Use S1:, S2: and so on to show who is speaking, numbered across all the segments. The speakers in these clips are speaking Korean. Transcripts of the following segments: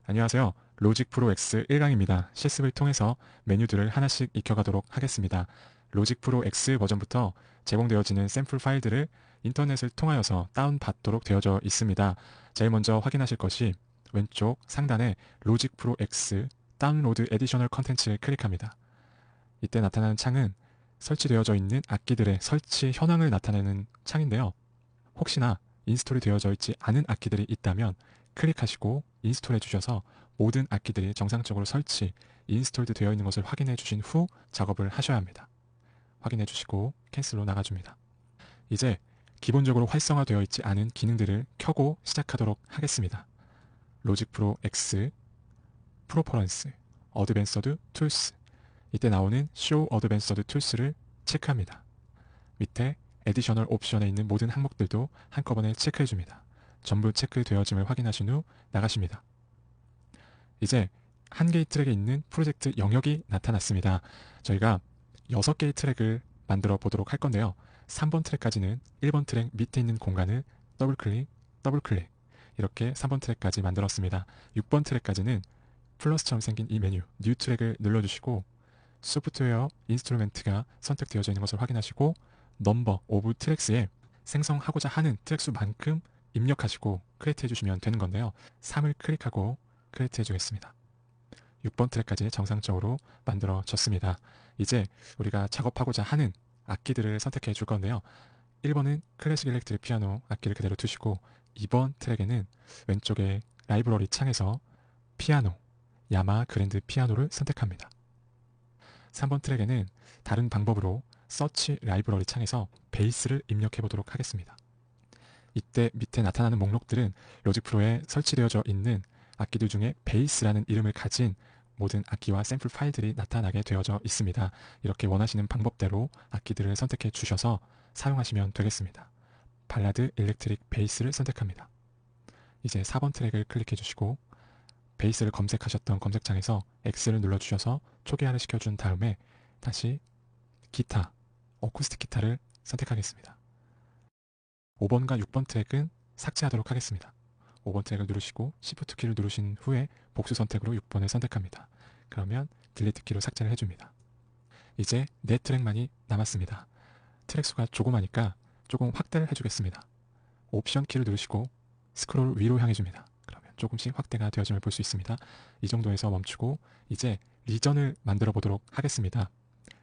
S1: 안녕하세요. 로직 프로 X 1강입니다. 실습을 통해서 메뉴들을 하나씩 익혀가도록 하겠습니다. 로직 프로 X 버전부터 제공되어지는 샘플 파일들을 인터넷을 통하여서 다운받도록 되어져 있습니다. 제일 먼저 확인하실 것이 왼쪽 상단에 로직 프로 X 다운로드 에디셔널 컨텐츠를 클릭합니다. 이때 나타나는 창은 설치되어져 있는 악기들의 설치 현황을 나타내는 창인데요. 혹시나 인스톨이 되어져 있지 않은 악기들이 있다면 클릭하시고 인스톨해 주셔서 모든 악기들이 정상적으로 설치, 인스톨드 되어 있는 것을 확인해 주신 후 작업을 하셔야 합니다. 확인해 주시고 캔슬로 나가줍니다. 이제 기본적으로 활성화되어 있지 않은 기능들을 켜고 시작하도록 하겠습니다. 로직 프로 X, 프로퍼런스, 어드밴서드 툴스, 이때 나오는 쇼 어드밴서드 툴스를 체크합니다. 밑에 에디셔널 옵션에 있는 모든 항목들도 한꺼번에 체크해줍니다. 전부 체크되어짐을 확인하신 후 나가십니다. 이제 한 개의 트랙에 있는 프로젝트 영역이 나타났습니다. 저희가 6개의 트랙을 만들어 보도록 할 건데요. 3번 트랙까지는 1번 트랙 밑에 있는 공간을 더블클릭, 더블클릭 이렇게 3번 트랙까지 만들었습니다. 6번 트랙까지는 플러스처럼 생긴 이 메뉴 뉴 트랙을 눌러주시고 소프트웨어 인스트루멘트가 선택되어져 있는 것을 확인하시고 넘버 오브 트랙스에 생성하고자 하는 트랙 수만큼 입력하시고 크리에이트 해주시면 되는 건데요. 3을 클릭하고 크리에이트 해주겠습니다. 6번 트랙까지 정상적으로 만들어졌습니다. 이제 우리가 작업하고자 하는 악기들을 선택해 줄 건데요. 1번은 클래식 일렉트릭 피아노 악기를 그대로 두시고 2번 트랙에는 왼쪽에 라이브러리 창에서 피아노, 야마 그랜드 피아노를 선택합니다. 3번 트랙에는 다른 방법으로 서치 라이브러리 창에서 베이스를 입력해 보도록 하겠습니다. 이때 밑에 나타나는 목록들은 로직 프로에 설치되어져 있는 악기들 중에 베이스라는 이름을 가진 모든 악기와 샘플 파일들이 나타나게 되어져 있습니다. 이렇게 원하시는 방법대로 악기들을 선택해 주셔서 사용하시면 되겠습니다. 발라드 일렉트릭 베이스를 선택합니다. 이제 4번 트랙을 클릭해 주시고 베이스를 검색하셨던 검색창에서 X를 눌러주셔서 초기화를 시켜준 다음에 다시 기타, 어쿠스틱 기타를 선택하겠습니다. 5번과 6번 트랙은 삭제하도록 하겠습니다. 5번 트랙을 누르시고 Shift 키를 누르신 후에 복수 선택으로 6번을 선택합니다. 그러면 딜리트 키로 삭제를 해줍니다. 이제 4트랙만이 남았습니다. 트랙 수가 조그마니까 조금 확대를 해주겠습니다. 옵션 키를 누르시고 스크롤 위로 향해줍니다. 그러면 조금씩 확대가 되어짐을 볼 수 있습니다. 이 정도에서 멈추고 이제 리전을 만들어 보도록 하겠습니다.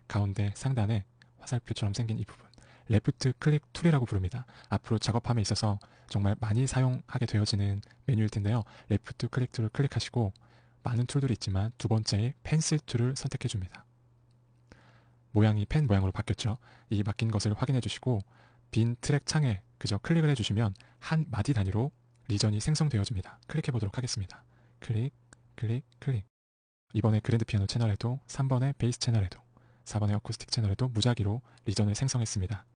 S1: 가운데 상단에 화살표처럼 생긴 이 부분 레프트 클릭 툴이라고 부릅니다. 앞으로 작업함에 있어서 정말 많이 사용하게 되어지는 메뉴일 텐데요. 레프트 클릭 툴을 클릭하시고 많은 툴들이 있지만 두 번째의 펜슬 툴을 선택해 줍니다. 모양이 펜 모양으로 바뀌었죠. 이 바뀐 것을 확인해 주시고 빈 트랙 창에 그저 클릭을 해주시면 한 마디 단위로 리전이 생성되어집니다. 클릭해 보도록 하겠습니다. 클릭, 클릭, 클릭. 이번에 그랜드 피아노 채널에도 3번의 베이스 채널에도 4번의 어쿠스틱 채널에도 무작위로 리전을 생성했습니다.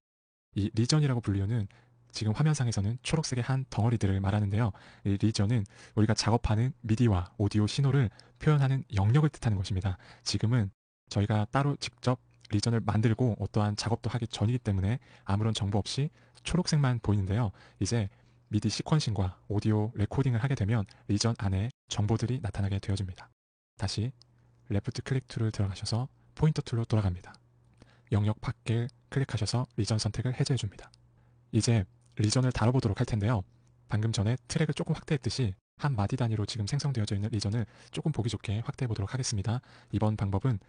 S1: 이 리전이라고 불리우는 지금 화면상에서는 초록색의 한 덩어리들을 말하는데요. 이 리전은 우리가 작업하는 미디와 오디오 신호를 표현하는 영역을 뜻하는 것입니다. 지금은 저희가 따로 직접 리전을 만들고 어떠한 작업도 하기 전이기 때문에 아무런 정보 없이 초록색만 보이는데요. 이제 미디 시퀀싱과 오디오 레코딩을 하게 되면 리전 안에 정보들이 나타나게 되어집니다. 다시 레프트 클릭 툴을 들어가셔서 포인터 툴로 돌아갑니다. 영역 밖을 클릭하셔서 리전 선택을 해제해 줍니다. 이제 리전을 다뤄보도록 할 텐데요. 방금 전에 트랙을 조금 확대했듯이 한 마디 단위로 지금 생성되어져 있는 리전을 조금 보기 좋게 확대해 보도록 하겠습니다. 이번 방법은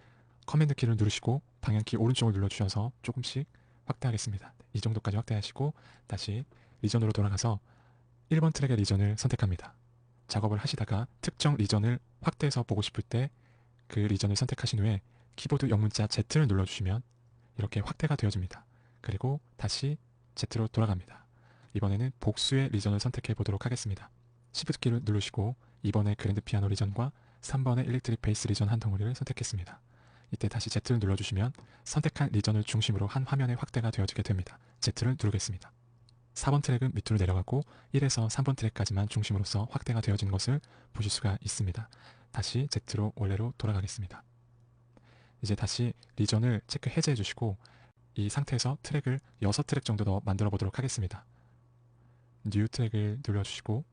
S1: 커맨드 키를 누르시고 방향키 오른쪽을 눌러주셔서 조금씩 확대하겠습니다. 이 정도까지 확대하시고 다시 리전으로 돌아가서 1번 트랙의 리전을 선택합니다. 작업을 하시다가 특정 리전을 확대해서 보고 싶을 때 그 리전을 선택하신 후에 키보드 영문자 Z를 눌러주시면 이렇게 확대가 되어집니다. 그리고 다시 Z로 돌아갑니다. 이번에는 복수의 리전을 선택해 보도록 하겠습니다. Shift 키를 누르시고 2번의 그랜드 피아노 리전과 3번의 일렉트릭 베이스 리전 한 덩어리를 선택했습니다. 이때 다시 Z를 눌러주시면 선택한 리전을 중심으로 한 화면에 확대가 되어지게 됩니다. Z를 누르겠습니다. 4번 트랙은 밑으로 내려가고 1에서 3번 트랙까지만 중심으로서 확대가 되어진 것을 보실 수가 있습니다. 다시 Z로 원래로 돌아가겠습니다. 이제 다시 리전을 체크 해제해 주시고 이 상태에서 트랙을 6트랙 정도 더 만들어 보도록 하겠습니다. 뉴 트랙을 눌러주시고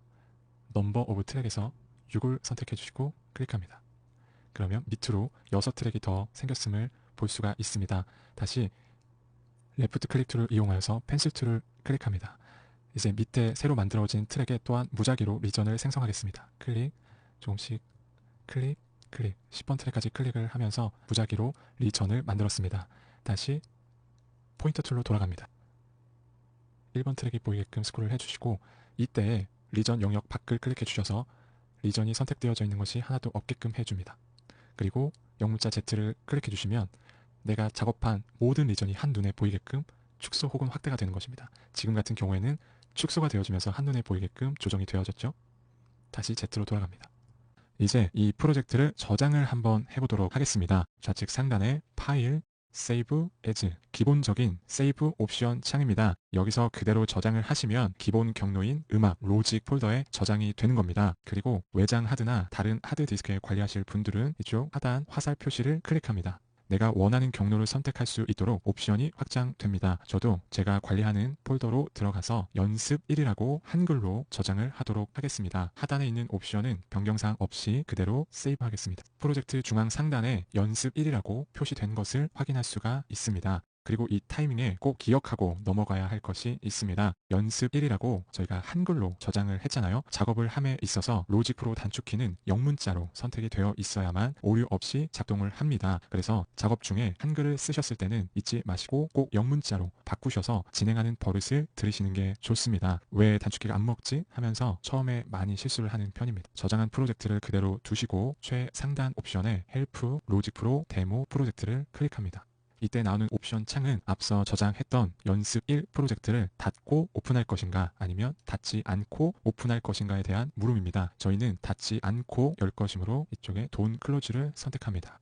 S1: 넘버 오브 트랙에서 6을 선택해 주시고 클릭합니다. 그러면 밑으로 6트랙이 더 생겼음을 볼 수가 있습니다. 다시 레프트 클릭 툴을 이용하여서 펜슬 툴을 클릭합니다. 이제 밑에 새로 만들어진 트랙에 또한 무작위로 리전을 생성하겠습니다. 클릭, 조금씩 클릭, 클릭, 10번 트랙까지 클릭을 하면서 무작위로 리전을 만들었습니다. 다시 포인터 툴로 돌아갑니다. 1번 트랙이 보이게끔 스크롤을 해주시고 이때 리전 영역 밖을 클릭해 주셔서 리전이 선택되어져 있는 것이 하나도 없게끔 해줍니다. 그리고 영문자 Z를 클릭해 주시면 내가 작업한 모든 리전이 한눈에 보이게끔 축소 혹은 확대가 되는 것입니다. 지금 같은 경우에는 축소가 되어지면서 한눈에 보이게끔 조정이 되어졌죠. 다시 Z로 돌아갑니다. 이제 이 프로젝트를 저장을 한번 해보도록 하겠습니다. 좌측 상단에 파일, 세이브 에즈, 기본적인 세이브 옵션 창입니다. 여기서 그대로 저장을 하시면 기본 경로인 음악, 로직 폴더에 저장이 되는 겁니다. 그리고 외장 하드나 다른 하드디스크에 관리하실 분들은 이쪽 하단 화살 표시를 클릭합니다. 내가 원하는 경로를 선택할 수 있도록 옵션이 확장됩니다. 저도 제가 관리하는 폴더로 들어가서 연습 1이라고 한글로 저장을 하도록 하겠습니다. 하단에 있는 옵션은 변경사항 없이 그대로 세이브하겠습니다. 프로젝트 중앙 상단에 연습 1이라고 표시된 것을 확인할 수가 있습니다. 그리고 이 타이밍에 꼭 기억하고 넘어가야 할 것이 있습니다. 연습 1이라고 저희가 한글로 저장을 했잖아요. 작업을 함에 있어서 로직 프로 단축키는 영문자로 선택이 되어 있어야만 오류 없이 작동을 합니다. 그래서 작업 중에 한글을 쓰셨을 때는 잊지 마시고 꼭 영문자로 바꾸셔서 진행하는 버릇을 들이시는 게 좋습니다. 왜 단축키가 안 먹지? 하면서 처음에 많이 실수를 하는 편입니다. 저장한 프로젝트를 그대로 두시고 최상단 옵션에 헬프 로직 프로 데모 프로젝트를 클릭합니다. 이때 나오는 옵션 창은 앞서 저장했던 연습 1 프로젝트를 닫고 오픈할 것인가 아니면 닫지 않고 오픈할 것인가에 대한 물음입니다. 저희는 닫지 않고 열 것이므로 이쪽에 돈 클로즈를 선택합니다.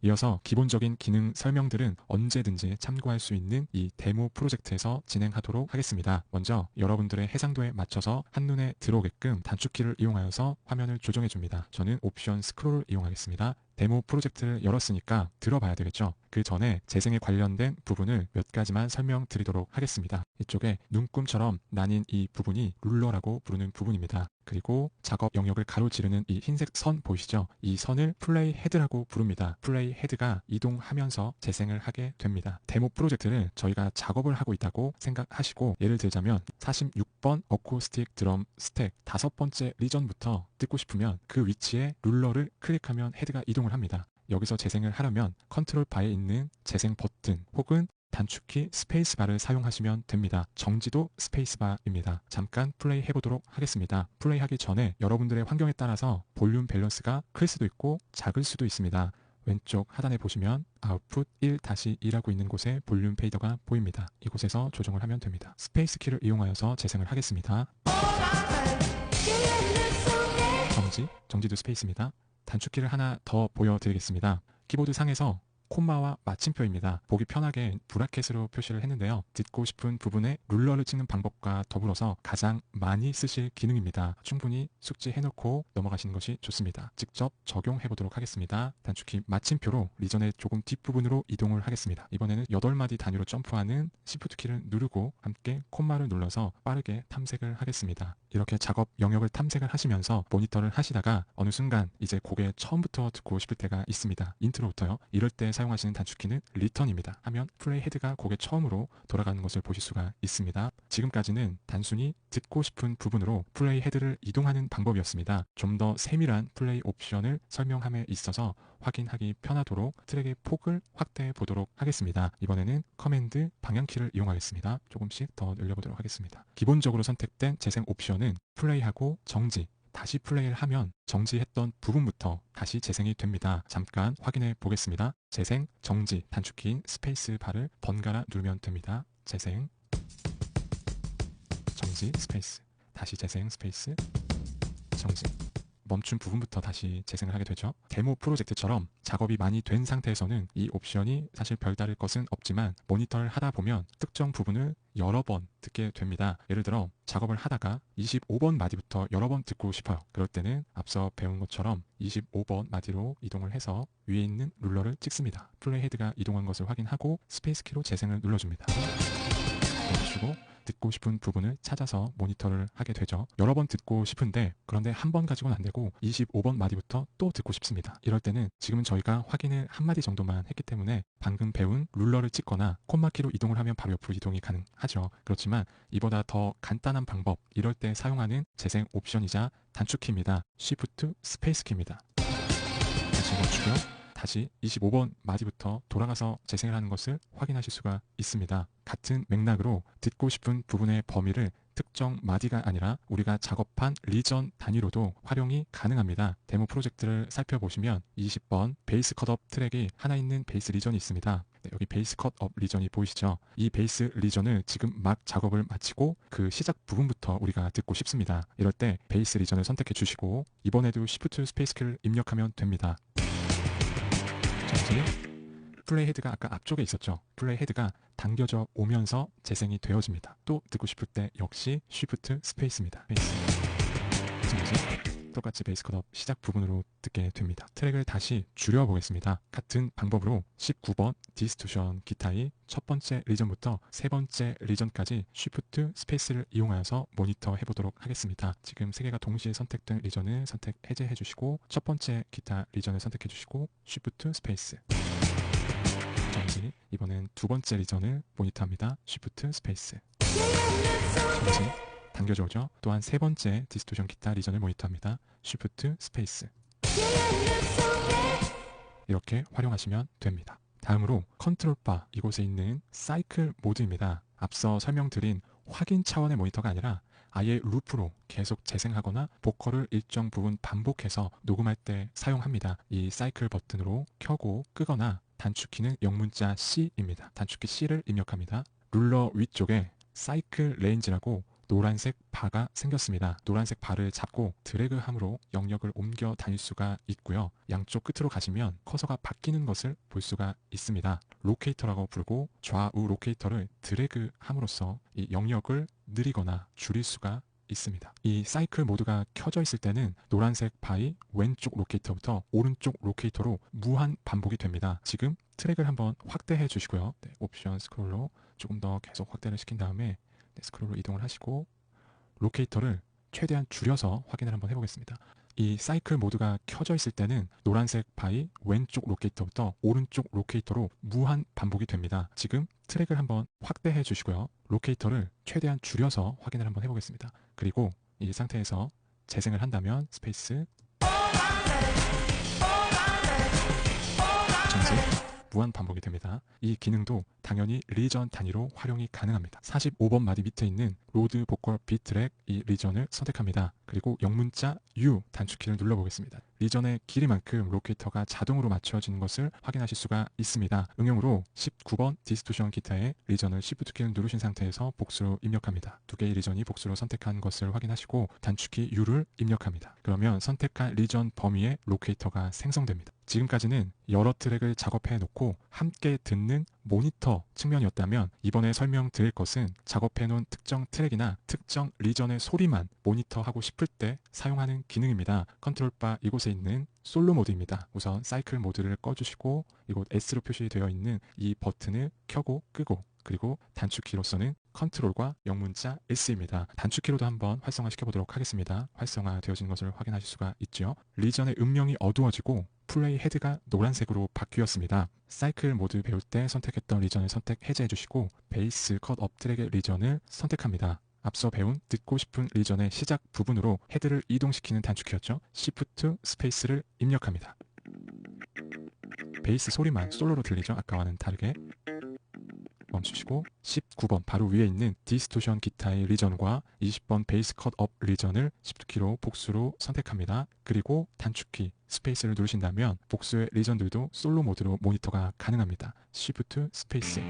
S1: 이어서 기본적인 기능 설명들은 언제든지 참고할 수 있는 이 데모 프로젝트에서 진행하도록 하겠습니다. 먼저 여러분들의 해상도에 맞춰서 한눈에 들어오게끔 단축키를 이용하여서 화면을 조정해 줍니다. 저는 옵션 스크롤을 이용하겠습니다. 데모 프로젝트를 열었으니까 들어봐야 되겠죠. 그 전에 재생에 관련된 부분을 몇 가지만 설명드리도록 하겠습니다. 이쪽에 눈금처럼 나뉜 이 부분이 룰러라고 부르는 부분입니다. 그리고 작업 영역을 가로지르는 이 흰색 선 보이시죠? 이 선을 플레이 헤드라고 부릅니다. 플레이 헤드가 이동하면서 재생을 하게 됩니다. 데모 프로젝트를 저희가 작업을 하고 있다고 생각하시고 예를 들자면 46번 어쿠스틱 드럼 스택 5번째 리전부터 듣고 싶으면 그 위치에 룰러를 클릭하면 헤드가 이동을 합니다. 여기서 재생을 하려면 컨트롤 바에 있는 재생 버튼 혹은 단축키 스페이스바를 사용하시면 됩니다. 정지도 스페이스바입니다. 잠깐 플레이 해보도록 하겠습니다. 플레이하기 전에 여러분들의 환경에 따라서 볼륨 밸런스가 클 수도 있고 작을 수도 있습니다. 왼쪽 하단에 보시면 아웃풋 1-2라고 있는 곳에 볼륨 페이더가 보입니다. 이곳에서 조정을 하면 됩니다. 스페이스 키를 이용하여서 재생을 하겠습니다. 정지도 스페이스입니다. 단축키를 하나 더 보여드리겠습니다. 키보드 상에서 콤마와 마침표입니다. 보기 편하게 브라켓으로 표시를 했는데요. 듣고 싶은 부분에 룰러를 찍는 방법과 더불어서 가장 많이 쓰실 기능입니다. 충분히 숙지해놓고 넘어가시는 것이 좋습니다. 직접 적용해보도록 하겠습니다. 단축키 마침표로 리전의 조금 뒷부분으로 이동을 하겠습니다. 이번에는 8마디 단위로 점프하는 Shift 키를 누르고 함께 콤마를 눌러서 빠르게 탐색을 하겠습니다. 이렇게 작업 영역을 탐색을 하시면서 모니터를 하시다가 어느 순간 이제 곡의 처음부터 듣고 싶을 때가 있습니다. 인트로부터요. 이럴 때 사용하시는 단축키는 리턴입니다. 하면 플레이 헤드가 곡의 처음으로 돌아가는 것을 보실 수가 있습니다. 지금까지는 단순히 듣고 싶은 부분으로 플레이 헤드를 이동하는 방법이었습니다. 좀 더 세밀한 플레이 옵션을 설명함에 있어서 확인하기 편하도록 트랙의 폭을 확대해 보도록 하겠습니다. 이번에는 커맨드 방향키를 이용하겠습니다. 조금씩 더 늘려보도록 하겠습니다. 기본적으로 선택된 재생 옵션은 플레이하고 정지, 다시 플레이를 하면 정지했던 부분부터 다시 재생이 됩니다. 잠깐 확인해 보겠습니다. 재생, 정지, 단축키인 스페이스 바를 번갈아 누르면 됩니다. 재생, 정지, 스페이스, 다시 재생, 스페이스, 정지. 멈춘 부분부터 다시 재생을 하게 되죠. 데모 프로젝트처럼 작업이 많이 된 상태에서는 이 옵션이 사실 별다를 것은 없지만 모니터를 하다 보면 특정 부분을 여러 번 듣게 됩니다. 예를 들어 작업을 하다가 25번 마디부터 여러 번 듣고 싶어요. 그럴 때는 앞서 배운 것처럼 25번 마디로 이동을 해서 위에 있는 룰러를 찍습니다. 플레이 헤드가 이동한 것을 확인하고 스페이스 키로 재생을 눌러줍니다. 눌러주시고 듣고 싶은 부분을 찾아서 모니터를 하게 되죠. 여러 번 듣고 싶은데 그런데 한 번 가지고는 안 되고 25번 마디부터 또 듣고 싶습니다. 이럴 때는 지금은 저희가 확인을 한 마디 정도만 했기 때문에 방금 배운 룰러를 찍거나 콤마키로 이동을 하면 바로 옆으로 이동이 가능하죠. 그렇지만 이보다 더 간단한 방법, 이럴 때 사용하는 재생 옵션이자 단축키입니다. Shift 스페이스 키입니다. 다시 멈추고요. 다시 25번 마디부터 돌아가서 재생을 하는 것을 확인하실 수가 있습니다. 같은 맥락으로 듣고 싶은 부분의 범위를 특정 마디가 아니라 우리가 작업한 리전 단위로도 활용이 가능합니다. 데모 프로젝트를 살펴보시면 20번 베이스 컷업 트랙이 하나 있는 베이스 리전이 있습니다. 네, 여기 베이스 컷업 리전이 보이시죠? 이 베이스 리전을 지금 막 작업을 마치고 그 시작 부분부터 우리가 듣고 싶습니다. 이럴 때 베이스 리전을 선택해 주시고 이번에도 Shift 스페이스 키를 입력하면 됩니다. 플레이 헤드가 아까 앞쪽에 있었죠. 플레이 헤드가 당겨져 오면서 재생이 되어집니다. 또 듣고 싶을 때 역시 Shift 스페이스입니다. 똑같이 베이스 컷업 시작 부분으로 듣게 됩니다. 트랙을 다시 줄여보겠습니다. 같은 방법으로 19번 디스토션 기타의 첫 번째 리전부터 세 번째 리전까지 Shift 스페이스를 이용하여서 모니터 해보도록 하겠습니다. 지금 세 개가 동시에 선택된 리전을 해제해 주시고 첫 번째 기타 리전을 선택해 주시고 Shift 스페이스. 이번엔 두 번째 리전을 모니터합니다. Shift 스페이스. 당겨져 오죠. 또한 세 번째 디스토션 기타 리전을 모니터합니다. Shift 스페이스. 이렇게 활용하시면 됩니다. 다음으로 컨트롤 바 이곳에 있는 사이클 모드입니다. 앞서 설명드린 확인 차원의 모니터가 아니라 아예 루프로 계속 재생하거나 보컬을 일정 부분 반복해서 녹음할 때 사용합니다. 이 사이클 버튼으로 켜고 끄거나 단축키는 영문자 C입니다. 단축키 C를 입력합니다. 룰러 위쪽에 사이클 레인지라고 노란색 바가 생겼습니다. 노란색 바를 잡고 드래그함으로 영역을 옮겨 다닐 수가 있고요. 양쪽 끝으로 가시면 커서가 바뀌는 것을 볼 수가 있습니다. 로케이터라고 부르고 좌우 로케이터를 드래그함으로써 이 영역을 느리거나 줄일 수가 있습니다. 이 사이클 모드가 켜져 있을 때는 노란색 바의 왼쪽 로케이터부터 오른쪽 로케이터로 무한 반복이 됩니다. 지금 트랙을 한번 확대해 주시고요. 네, 옵션 스크롤로 조금 더 계속 확대를 시킨 다음에 스크롤로 이동을 하시고 로케이터를 최대한 줄여서 확인을 한번 해보겠습니다. 이 사이클 모드가 켜져 있을 때는 노란색 바의 왼쪽 로케이터부터 오른쪽 로케이터로 무한 반복이 됩니다. 지금 트랙을 한번 확대해 주시고요. 로케이터를 최대한 줄여서 확인을 한번 해보겠습니다. 그리고 이 상태에서 재생을 한다면 스페이스 정지 무한 반복이 됩니다. 이 기능도 당연히 리전 단위로 활용이 가능합니다. 45번 마디 밑에 있는 로드 보컬 비 트랙 이 리전을 선택합니다. 그리고 영문자 U 단축키를 눌러보겠습니다. 리전의 길이만큼 로케이터가 자동으로 맞춰지는 것을 확인하실 수가 있습니다. 응용으로 19번 디스토션 기타의 리전을 Shift 키를 누르신 상태에서 복수로 입력합니다. 두 개의 리전이 복수로 선택한 것을 확인하시고 단축키 U를 입력합니다. 그러면 선택한 리전 범위에 로케이터가 생성됩니다. 지금까지는 여러 트랙을 작업해 놓고 함께 듣는 모니터 측면이었다면 이번에 설명드릴 것은 작업해 놓은 특정 트랙이나 특정 리전의 소리만 모니터하고 싶을 때 사용하는 기능입니다. 컨트롤 바 이곳에 있는 솔로 모드입니다. 우선 사이클 모드를 꺼주시고 이곳 S로 표시되어 있는 이 버튼을 켜고 끄고 그리고 단축키로서는 컨트롤과 영문자 S입니다. 단축키로도 한번 활성화시켜 보도록 하겠습니다. 활성화되어진 것을 확인하실 수가 있죠. 리전의 음명이 어두워지고 플레이 헤드가 노란색으로 바뀌었습니다. 사이클 모드 배울 때 선택했던 리전을 해제해 주시고 베이스 컷 업 트랙의 리전을 선택합니다. 앞서 배운 듣고 싶은 리전의 시작 부분으로 헤드를 이동시키는 단축키였죠. Shift 스페이스를 입력합니다. 베이스 소리만 솔로로 들리죠. 아까와는 다르게. 멈추시고 19번 바로 위에 있는 디스토션 기타의 리전과 20번 베이스 컷 업 리전을 Shift키로 복수로 선택합니다. 그리고 단축키 스페이스를 누르신다면 복수의 리전들도 솔로 모드로 모니터가 가능합니다. Shift 스페이스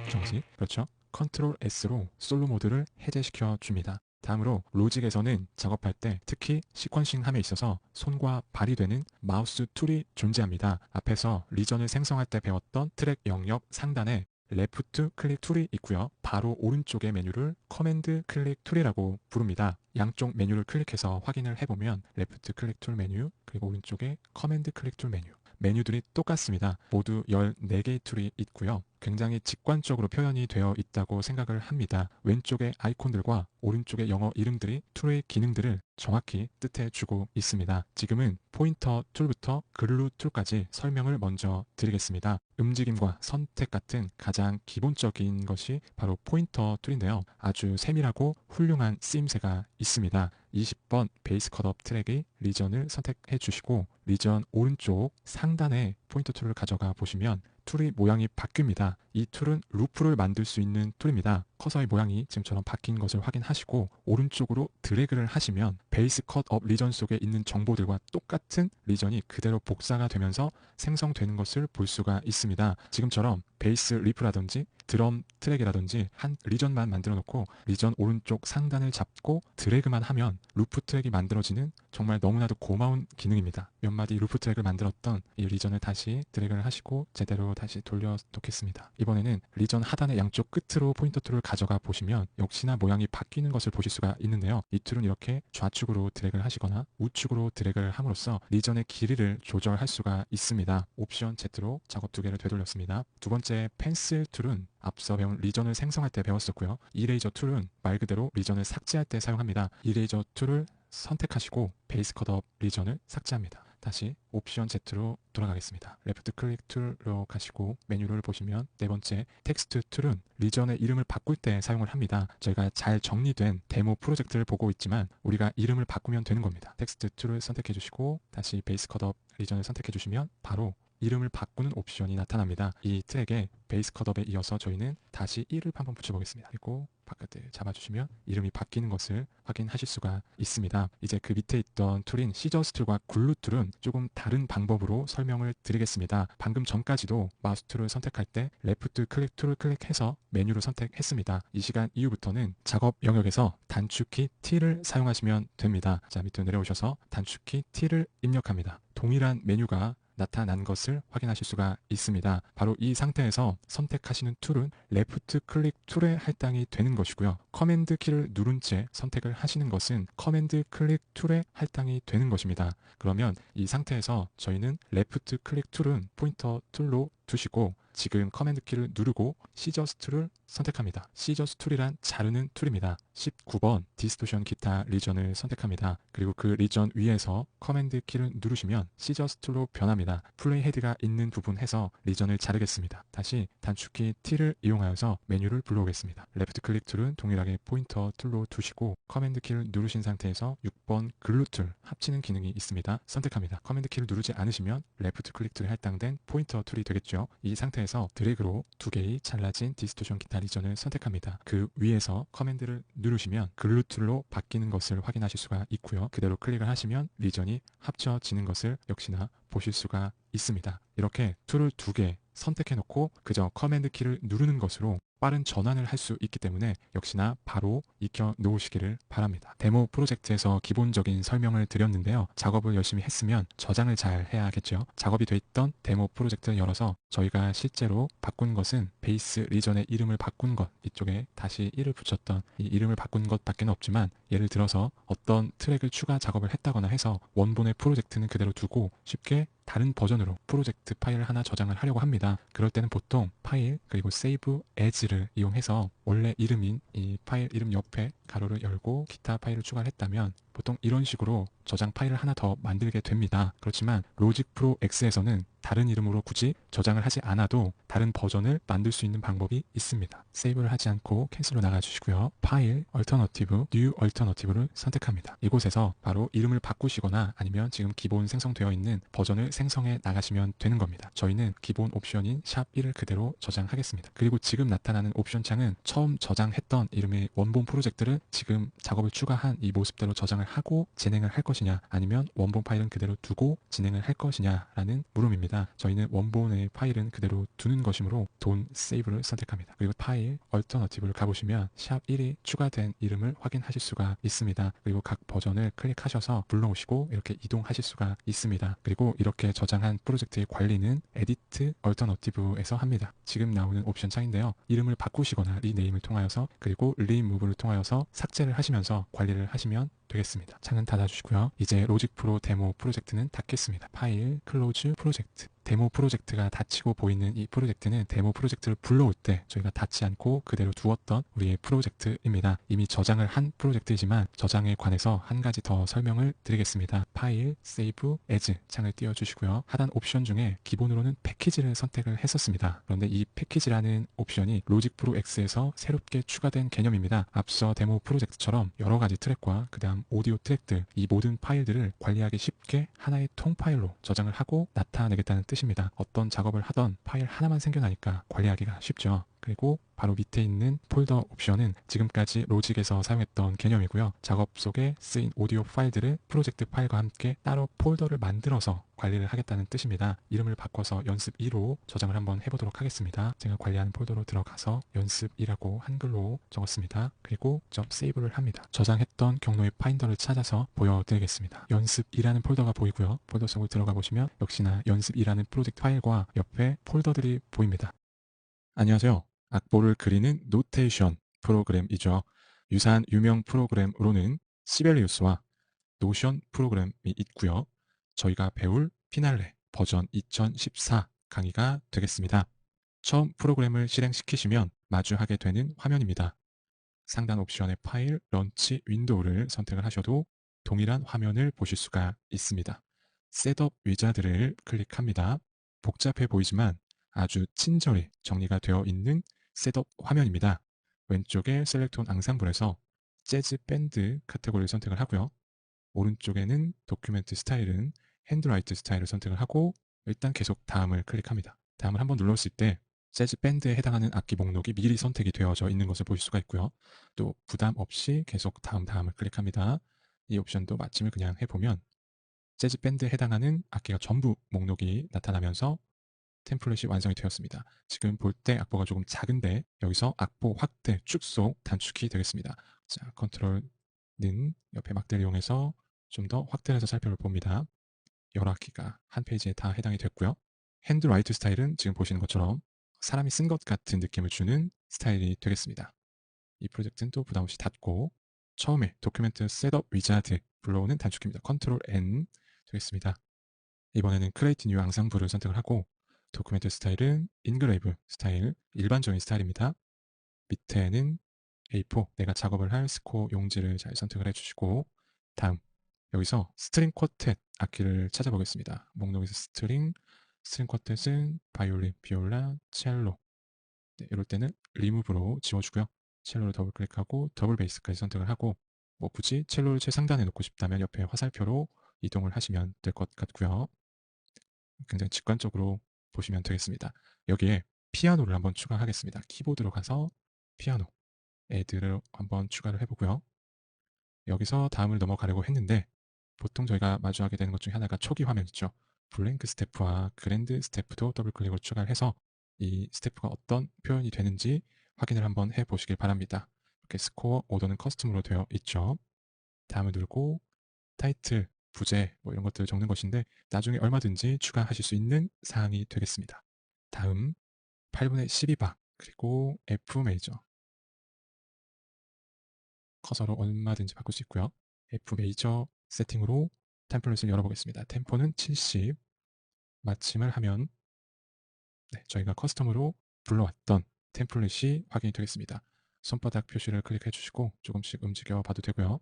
S1: 정지. 그렇죠. 컨트롤 S로 솔로 모드를 해제시켜 줍니다. 다음으로 로직에서는 작업할 때 특히 시퀀싱함에 있어서 손과 발이 되는 마우스 툴이 존재합니다. 앞에서 리전을 생성할 때 배웠던 트랙 영역 상단에 레프트 클릭 툴이 있고요. 바로 오른쪽의 메뉴를 커맨드 클릭 툴이라고 부릅니다. 양쪽 메뉴를 클릭해서 확인을 해보면 레프트 클릭 툴 메뉴 그리고 오른쪽에 커맨드 클릭 툴 메뉴 메뉴들이 똑같습니다. 모두 14개의 툴이 있고요. 굉장히 직관적으로 표현이 되어 있다고 생각을 합니다. 왼쪽의 아이콘들과 오른쪽의 영어 이름들이 툴의 기능들을 정확히 뜻해 주고 있습니다. 지금은 포인터 툴부터 글루 툴까지 설명을 먼저 드리겠습니다. 움직임과 선택 같은 가장 기본적인 것이 바로 포인터 툴인데요. 아주 세밀하고 훌륭한 쓰임새가 있습니다. 20번 베이스 컷업 트랙의 리전을 선택해 주시고 리전 오른쪽 상단에 포인터 툴을 가져가 보시면 툴의 모양이 바뀝니다. 이 툴은 루프를 만들 수 있는 툴입니다. 커서의 모양이 지금처럼 바뀐 것을 확인하시고 오른쪽으로 드래그를 하시면 베이스 컷업 리전 속에 있는 정보들과 똑같은 리전이 그대로 복사가 되면서 생성되는 것을 볼 수가 있습니다. 지금처럼 베이스 리프라든지 드럼 트랙이라든지 한 리전만 만들어 놓고 리전 오른쪽 상단을 잡고 드래그만 하면 루프 트랙이 만들어지는 정말 너무나도 고마운 기능입니다. 몇 마디 루프 트랙을 만들었던 이 리전을 다시 드래그를 하시고 제대로 다시 돌려 놓겠습니다. 이번에는 리전 하단의 양쪽 끝으로 포인터 툴을 가져가 보시면 역시나 모양이 바뀌는 것을 보실 수가 있는데요. 이 툴은 이렇게 좌측으로 드래그를 하시거나 우측으로 드래그를 함으로써 리전의 길이를 조절할 수가 있습니다. 옵션 Z로 작업 두 개를 되돌렸습니다. 두 번째 펜슬 툴은 앞서 배운 리전을 생성할 때 배웠었고요. 이레이저 툴은 말 그대로 리전을 삭제할 때 사용합니다. 이레이저 툴을 선택하시고 베이스 컷업 리전을 삭제합니다. 다시 옵션 Z로 돌아가겠습니다. 레프트 클릭 툴로 가시고 메뉴를 보시면 네 번째 텍스트 툴은 리전의 이름을 바꿀 때 사용을 합니다. 저희가 잘 정리된 데모 프로젝트를 보고 있지만 우리가 이름을 바꾸면 되는 겁니다. 텍스트 툴을 선택해 주시고 다시 베이스 컷업 리전을 선택해 주시면 바로 이름을 바꾸는 옵션이 나타납니다. 이 트랙에 베이스 컷업에 이어서 저희는 다시 1을 한번 붙여보겠습니다. 그리고 바깥을 잡아주시면 이름이 바뀌는 것을 확인하실 수가 있습니다. 이제 그 밑에 있던 툴인 시저스 툴과 글루 툴은 조금 다른 방법으로 설명을 드리겠습니다. 방금 전까지도 마우스 툴을 선택할 때 레프트 클릭 툴을 클릭해서 메뉴를 선택했습니다. 이 시간 이후부터는 작업 영역에서 단축키 T를 사용하시면 됩니다. 자, 밑으로 내려오셔서 단축키 T를 입력합니다. 동일한 메뉴가 나타난 것을 확인하실 수가 있습니다. 바로 이 상태에서 선택하시는 툴은 레프트 클릭 툴에 할당이 되는 것이고요. 커맨드 키를 누른 채 선택을 하시는 것은 커맨드 클릭 툴에 할당이 되는 것입니다. 그러면 이 상태에서 저희는 레프트 클릭 툴은 포인터 툴로 두시고 지금 커맨드 키를 누르고 시저스 툴을 선택합니다. 시저스 툴이란 자르는 툴입니다. 19번 디스토션 기타 리전을 선택합니다. 그리고 그 리전 위에서 커맨드 키를 누르시면 시저스 툴로 변합니다. 플레이 헤드가 있는 부분 해서 리전을 자르겠습니다. 다시 단축키 T를 이용하여서 메뉴를 불러오겠습니다. 레프트 클릭 툴은 동일하게 포인터 툴로 두시고 커맨드 키를 누르신 상태에서 6번 글루 툴 합치는 기능이 있습니다. 선택합니다. 커맨드 키를 누르지 않으시면 레프트 클릭 툴에 할당된 포인터 툴이 되겠죠. 이 상태에서 드래그로 두 개의 잘라진 디스토션 기타 리전을 선택합니다. 그 위에서 커맨드를 누르시면 글루 툴로 바뀌는 것을 확인하실 수가 있고요. 그대로 클릭을 하시면 리전이 합쳐지는 것을 역시나 보실 수가 있습니다. 이렇게 툴을 두 개 선택해 놓고 그저 커맨드 키를 누르는 것으로 빠른 전환을 할 수 있기 때문에 역시나 바로 익혀 놓으시기를 바랍니다. 데모 프로젝트에서 기본적인 설명을 드렸는데요. 작업을 열심히 했으면 저장을 잘 해야겠죠. 작업이 돼 있던 데모 프로젝트를 열어서 저희가 실제로 바꾼 것은 베이스 리전의 이름을 바꾼 것, 이쪽에 다시 1을 붙였던 이 이름을 바꾼 것밖에 없지만 예를 들어서 어떤 트랙을 추가 작업을 했다거나 해서 원본의 프로젝트는 그대로 두고 쉽게 다른 버전으로 프로젝트 파일을 하나 저장을 하려고 합니다. 그럴 때는 보통 파일 그리고 Save As를 이용해서 원래 이름인 이 파일 이름 옆에 가로를 열고 기타 파일을 추가를 했다면 보통 이런 식으로 저장 파일을 하나 더 만들게 됩니다. 그렇지만 로직 프로 X에서는 다른 이름으로 굳이 저장을 하지 않아도 다른 버전을 만들 수 있는 방법이 있습니다. 세이브를 하지 않고 캔슬로 나가주시고요. 파일, 얼터너티브, 뉴 얼터너티브를 선택합니다. 이곳에서 바로 이름을 바꾸시거나 아니면 지금 기본 생성되어 있는 버전을 생성해 나가시면 되는 겁니다. 저희는 기본 옵션인 샵1을 그대로 저장하겠습니다. 그리고 지금 나타나는 옵션 창은 처음 저장했던 이름의 원본 프로젝트를 지금 작업을 추가한 이 모습대로 저장을 하고 진행을 할 것이냐 아니면 원본 파일은 그대로 두고 진행을 할 것이냐라는 물음입니다. 저희는 원본의 파일은 그대로 두는 것이므로 돈 세이브를 선택합니다. 그리고 파일 얼터너티브를 가보시면 샵1이 추가된 이름을 확인하실 수가 있습니다. 그리고 각 버전을 클릭하셔서 불러오시고 이렇게 이동하실 수가 있습니다. 그리고 이렇게 저장한 프로젝트의 관리는 에디트 얼터너티브에서 합니다. 지금 나오는 옵션 창인데요. 이름을 바꾸시거나 리네임을 통하여서 그리고 리무브를 통하여서 삭제를 하시면서 관리를 하시면 되겠습니다. 창은 닫아주시고요. 이제 로직 프로 데모 프로젝트는 닫겠습니다. 파일, 클로즈 프로젝트. 데모 프로젝트가 닫히고 보이는 이 프로젝트는 데모 프로젝트를 불러올 때 저희가 닫지 않고 그대로 두었던 우리의 프로젝트입니다. 이미 저장을 한 프로젝트이지만 저장에 관해서 한 가지 더 설명을 드리겠습니다. 파일, 세이브, 에즈 창을 띄워주시고요. 하단 옵션 중에 기본으로는 패키지를 선택을 했었습니다. 그런데 이 패키지라는 옵션이 로직 프로 X에서 새롭게 추가된 개념입니다. 앞서 데모 프로젝트처럼 여러 가지 트랙과 그 다음 오디오 트랙들, 이 모든 파일들을 관리하기 쉽게 하나의 통 파일로 저장을 하고 나타내겠다는 뜻입니다. 어떤 작업을 하던 파일 하나만 생겨나니까 관리하기가 쉽죠. 그리고 바로 밑에 있는 폴더 옵션은 지금까지 로직에서 사용했던 개념이고요. 작업 속에 쓰인 오디오 파일들을 프로젝트 파일과 함께 따로 폴더를 만들어서 관리를 하겠다는 뜻입니다. 이름을 바꿔서 연습 2로 저장을 한번 해보도록 하겠습니다. 제가 관리하는 폴더로 들어가서 연습 2라고 한글로 적었습니다. 그리고 세이브를 합니다. 저장했던 경로의 파인더를 찾아서 보여드리겠습니다. 연습 2라는 폴더가 보이고요. 폴더 속을 들어가 보시면 역시나 연습 2라는 프로젝트 파일과 옆에 폴더들이 보입니다. 안녕하세요. 악보를 그리는 노테이션 프로그램이죠. 유사한 유명 프로그램으로는 시벨리우스와 노션 프로그램이 있고요. 저희가 배울 피날레 버전 2014 강의가 되겠습니다. 처음 프로그램을 실행시키시면 마주하게 되는 화면입니다. 상단 옵션의 파일, 런치 윈도우를 선택을 하셔도 동일한 화면을 보실 수가 있습니다. 셋업 위자드를 클릭합니다. 복잡해 보이지만 아주 친절히 정리가 되어 있는 셋업 화면입니다. 왼쪽에 셀렉트 온 앙상블에서 재즈 밴드 카테고리를 선택을 하고요. 오른쪽에는 도큐멘트 스타일은 핸드라이트 스타일을 선택을 하고 일단 계속 다음을 클릭합니다. 다음을 한번 눌렀을 때 재즈 밴드에 해당하는 악기 목록이 미리 선택이 되어져 있는 것을 보실 수가 있고요. 또 부담 없이 계속 다음을 클릭합니다. 이 옵션도 마침을 그냥 해보면 재즈 밴드에 해당하는 악기가 전부 목록이 나타나면서 템플릿이 완성이 되었습니다. 지금 볼 때 악보가 조금 작은데 여기서 악보 확대, 축소, 단축이 되겠습니다. 자, 컨트롤는 옆에 막대를 이용해서 좀 더 확대를 해서 살펴봅니다. 여러 악기가 한 페이지에 다 해당이 됐고요. 핸드라이트 스타일은 지금 보시는 것처럼 사람이 쓴 것 같은 느낌을 주는 스타일이 되겠습니다. 이 프로젝트는 또 부담 없이 닫고 처음에 도큐멘트 셋업 위자드 불러오는 단축키입니다. 컨트롤 N 되겠습니다. 이번에는 크레이트 뉴 앙상블을 선택을 하고 도큐멘트 스타일은 인그레이브 스타일, 일반적인 스타일입니다. 밑에는 A4, 내가 작업을 할 스코어 용지를 잘 선택을 해주시고 다음 여기서 스트링 쿼텟 악기를 찾아보겠습니다. 목록에서 스트링 쿼텟은 바이올린, 비올라, 첼로. 네, 이럴 때는 리무브로 지워주고요. 첼로를 더블 클릭하고 더블 베이스까지 선택을 하고 뭐 굳이 첼로를 최상단에 놓고 싶다면 옆에 화살표로 이동을 하시면 될 것 같고요. 굉장히 직관적으로 보시면 되겠습니다. 여기에 피아노를 한번 추가하겠습니다. 키보드로 가서 피아노, 애드를 한번 추가를 해보고요. 여기서 다음을 넘어가려고 했는데 보통 저희가 마주하게 되는 것 중에 하나가 초기 화면 있죠. 블랭크 스태프와 그랜드 스태프도 더블 클릭으로 추가를 해서 이 스태프가 어떤 표현이 되는지 확인을 한번 해보시길 바랍니다. 이렇게 스코어, 오더는 커스텀으로 되어 있죠. 다음을 누르고 타이틀, 부제 뭐 이런 것들을 적는 것인데 나중에 얼마든지 추가하실 수 있는 사항이 되겠습니다. 다음 8분의 12박 그리고 F 메이저 커서로 얼마든지 바꿀 수 있고요. F 메이저 세팅으로 템플릿을 열어보겠습니다. 템포는 70 마침을 하면 네, 저희가 커스텀으로 불러왔던 템플릿이 확인이 되겠습니다. 손바닥 표시를 클릭해 주시고 조금씩 움직여 봐도 되고요.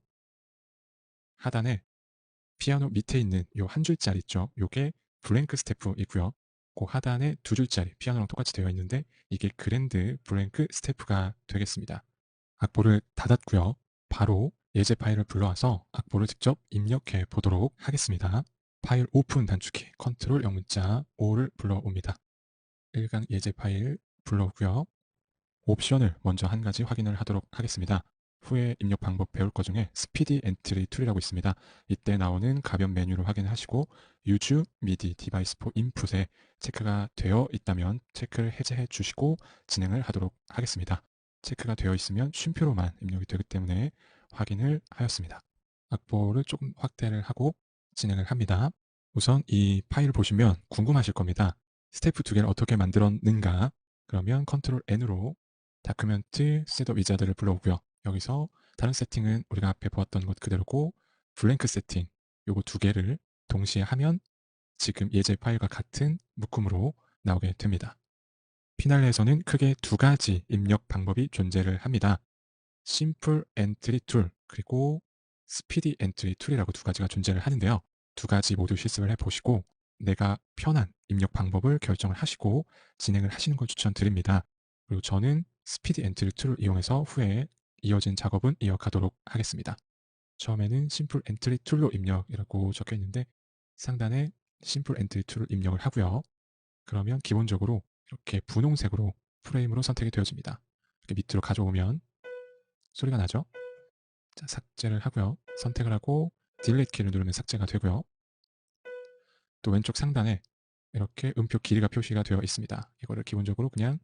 S1: 하단에 피아노 밑에 있는 요 한 줄짜리 있죠. 요게 블랭크 스태프이고요. 그 하단에 두 줄짜리 피아노랑 똑같이 되어 있는데 이게 그랜드 블랭크 스태프가 되겠습니다. 악보를 닫았고요. 바로 예제 파일을 불러와서 악보를 직접 입력해 보도록 하겠습니다. 파일 오픈 단축키 컨트롤 영문자 O를 불러옵니다. 일간 예제 파일 불러오고요. 옵션을 먼저 한 가지 확인을 하도록 하겠습니다. 후에 입력 방법 배울 것 중에 스피디 엔트리 툴이라고 있습니다. 이때 나오는 가변 메뉴를 확인하시고 Use MIDI Device for Input에 체크가 되어 있다면 체크를 해제해 주시고 진행을 하도록 하겠습니다. 체크가 되어 있으면 쉼표로만 입력이 되기 때문에 확인을 하였습니다. 악보를 조금 확대를 하고 진행을 합니다. 우선 이 파일을 보시면 궁금하실 겁니다. 스태프 두 개를 어떻게 만들었는가? 그러면 컨트롤 N으로 다큐멘트 셋업 위자드를 불러오고요. 여기서 다른 세팅은 우리가 앞에 보았던 것 그대로고 블랭크 세팅 요거 두 개를 동시에 하면 지금 예제 파일과 같은 묶음으로 나오게 됩니다. 피날레에서는 크게 두 가지 입력 방법이 존재를 합니다. 심플 엔트리 툴 그리고 스피디 엔트리 툴이라고 두 가지가 존재를 하는데요. 두 가지 모두 실습을 해보시고 내가 편한 입력 방법을 결정을 하시고 진행을 하시는 걸 추천드립니다. 그리고 저는 스피디 엔트리 툴을 이용해서 후에 이어진 작업은 이어가도록 하겠습니다. 처음에는 심플 엔트리 툴로 입력이라고 적혀 있는데 상단에 심플 엔트리 툴을 입력을 하고요. 그러면 기본적으로 이렇게 분홍색으로 프레임으로 선택이 되어집니다. 이렇게 밑으로 가져오면 소리가 나죠? 자, 삭제를 하고요. 선택을 하고 딜리트 키를 누르면 삭제가 되고요. 또 왼쪽 상단에 이렇게 음표 길이가 표시가 되어 있습니다. 이거를 기본적으로 그냥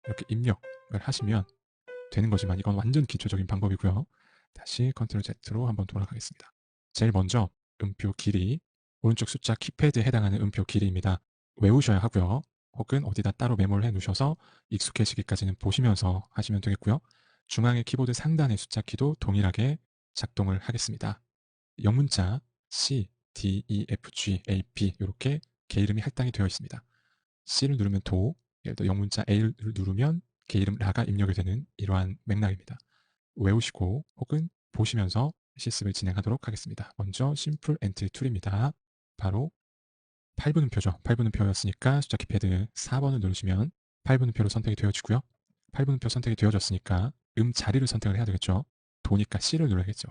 S1: 이렇게 입력을 하시면 되는 거지만 이건 완전 기초적인 방법이고요. 다시 컨트롤 Z로 한번 돌아가겠습니다. 제일 먼저 음표 길이, 오른쪽 숫자 키패드에 해당하는 음표 길이입니다. 외우셔야 하고요. 혹은 어디다 따로 메모를 해 놓으셔서 익숙해지기까지는 보시면서 하시면 되겠고요. 중앙의 키보드 상단의 숫자 키도 동일하게 작동을 하겠습니다. 영문자 C, D, E, F, G, A, P 이렇게 개 이름이 할당이 되어 있습니다. C를 누르면 도, 예를 들어 영문자 A를 누르면 개 이름 라가 입력이 되는 이러한 맥락입니다. 외우시고 혹은 보시면서 실습을 진행하도록 하겠습니다. 먼저 심플 엔트리 툴입니다. 바로 8분음표죠. 8분음표였으니까 숫자 키패드 4번을 누르시면 8분음표로 선택이 되어지고요. 8분음표 선택이 되어졌으니까 자리를 선택을 해야 되겠죠. 도니까 C를 눌러야겠죠.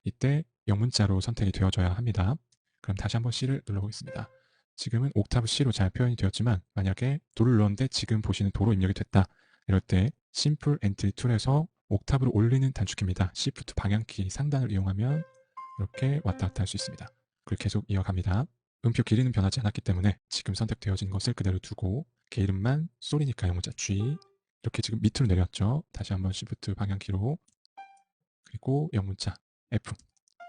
S1: 이때 영문자로 선택이 되어져야 합니다. 그럼 다시 한번 C를 눌러보겠습니다. 지금은 옥타브 C로 잘 표현이 되었지만 만약에 도를 눌렀는데 지금 보시는 도로 입력이 됐다. 이럴 때 심플 엔트리 툴에서 옥타브로 올리는 단축키입니다. Shift 방향키 상단을 이용하면 이렇게 왔다 갔다 할 수 있습니다. 그걸 계속 이어갑니다. 음표 길이는 변하지 않았기 때문에 지금 선택되어진 것을 그대로 두고 개 이름만 쏠이니까 영문자 G 이렇게 지금 밑으로 내렸죠. 다시 한번 Shift 방향키로 그리고 영문자 F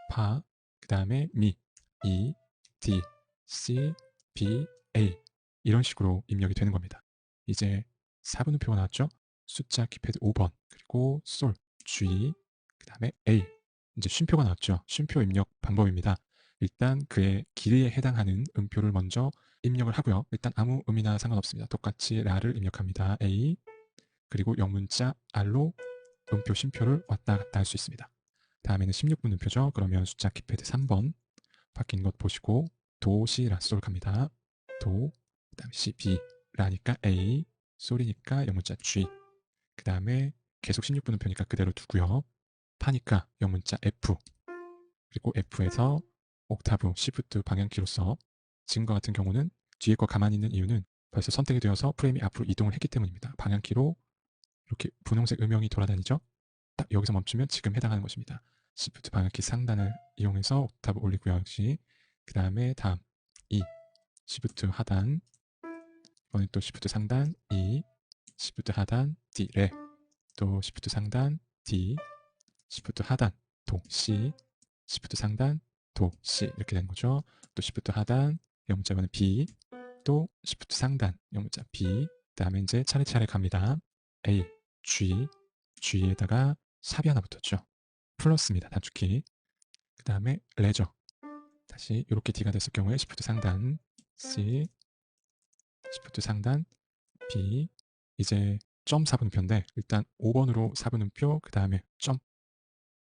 S1: 파, 그 다음에 미, E, D, C, B, A 이런 식으로 입력이 되는 겁니다. 이제 4분음표가 나왔죠? 숫자 키패드 5번 그리고 솔, G, 그 다음에 A 이제 쉼표가 나왔죠? 쉼표 입력 방법입니다. 일단 그의 길이에 해당하는 음표를 먼저 입력을 하고요. 일단 아무 음이나 상관없습니다. 똑같이 라를 입력합니다. A 그리고 영문자 R로 음표 쉼표를 왔다 갔다 할 수 있습니다. 다음에는 16분음표죠. 그러면 숫자 키패드 3번 바뀐 것 보시고 도, 시, 라, 솔 갑니다. 도, 그 다음에 C, B, 라니까 A, 솔이니까 영문자 G 그 다음에 계속 16분음표니까 그대로 두고요. 파니까 영문자 F 그리고 F에서 옥타브, 시프트 방향키로서 지금과 같은 경우는 뒤에 거 가만히 있는 이유는 벌써 선택이 되어서 프레임이 앞으로 이동을 했기 때문입니다. 방향키로 이렇게 분홍색 음영이 돌아다니죠. 딱 여기서 멈추면 지금 해당하는 것입니다. Shift 방향키 상단을 이용해서 옥타브 올리고요. 역시 그 다음에 다음 2 Shift 하단 이번엔 또 Shift 상단 2 Shift 하단 D 레 또 Shift 상단 D Shift 하단 도 C Shift 상단 도 C 이렇게 되는 거죠. 또 Shift 하단 영문자 이번엔 B 또 Shift 상단 영문자 B 그 다음에 이제 차례차례 갑니다. A G G에다가 샵이 하나 붙었죠. 플러스입니다. 단축키. 그 다음에 레저. 다시 이렇게 D가 됐을 경우에 Shift 상단 C, Shift 상단 B. 이제 점 4분음표인데 일단 5번으로 4분음표, 그 다음에 점.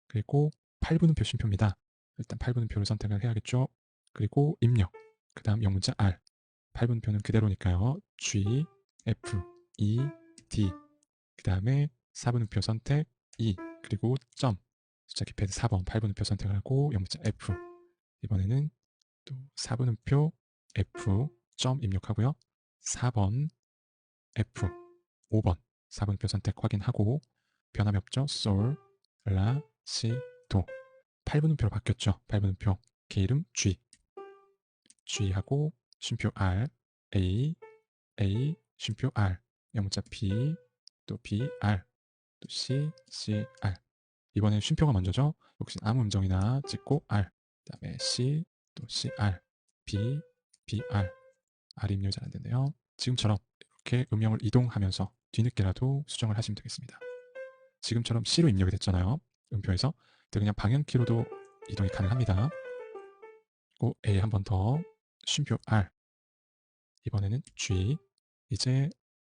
S1: 그리고 8분음표 쉼표입니다. 일단 8분음표를 선택을 해야겠죠. 그리고 입력. 그 다음 영문자 R. 8분음표는 그대로니까요. G, F, E, D. 그 다음에 4분음표 선택 E. 그리고 점. 숫자 키패드 4번 8분음표 선택하고 영문자 F 이번에는 또 4분음표 F 점 입력하고요. 4번 F 5번 4분음표 선택 확인하고 변함이 없죠. 솔, 라, 시, 도 8분음표로 바뀌었죠. 8분음표 개 이름 G G하고 쉼표 R A A 쉼표 R 영문자 B 또 B R 또 C C R 이번엔 쉼표가 먼저죠. 역시 아무 음정이나 찍고 R 그 다음에 C 또 CR B BR R 입력 잘 안되네요. 지금처럼 이렇게 음영을 이동하면서 뒤늦게라도 수정을 하시면 되겠습니다. 지금처럼 C로 입력이 됐잖아요. 음표에서 그냥 방향키로도 이동이 가능합니다. 그리고 A 한 번 더 쉼표 R. 이번에는 G. 이제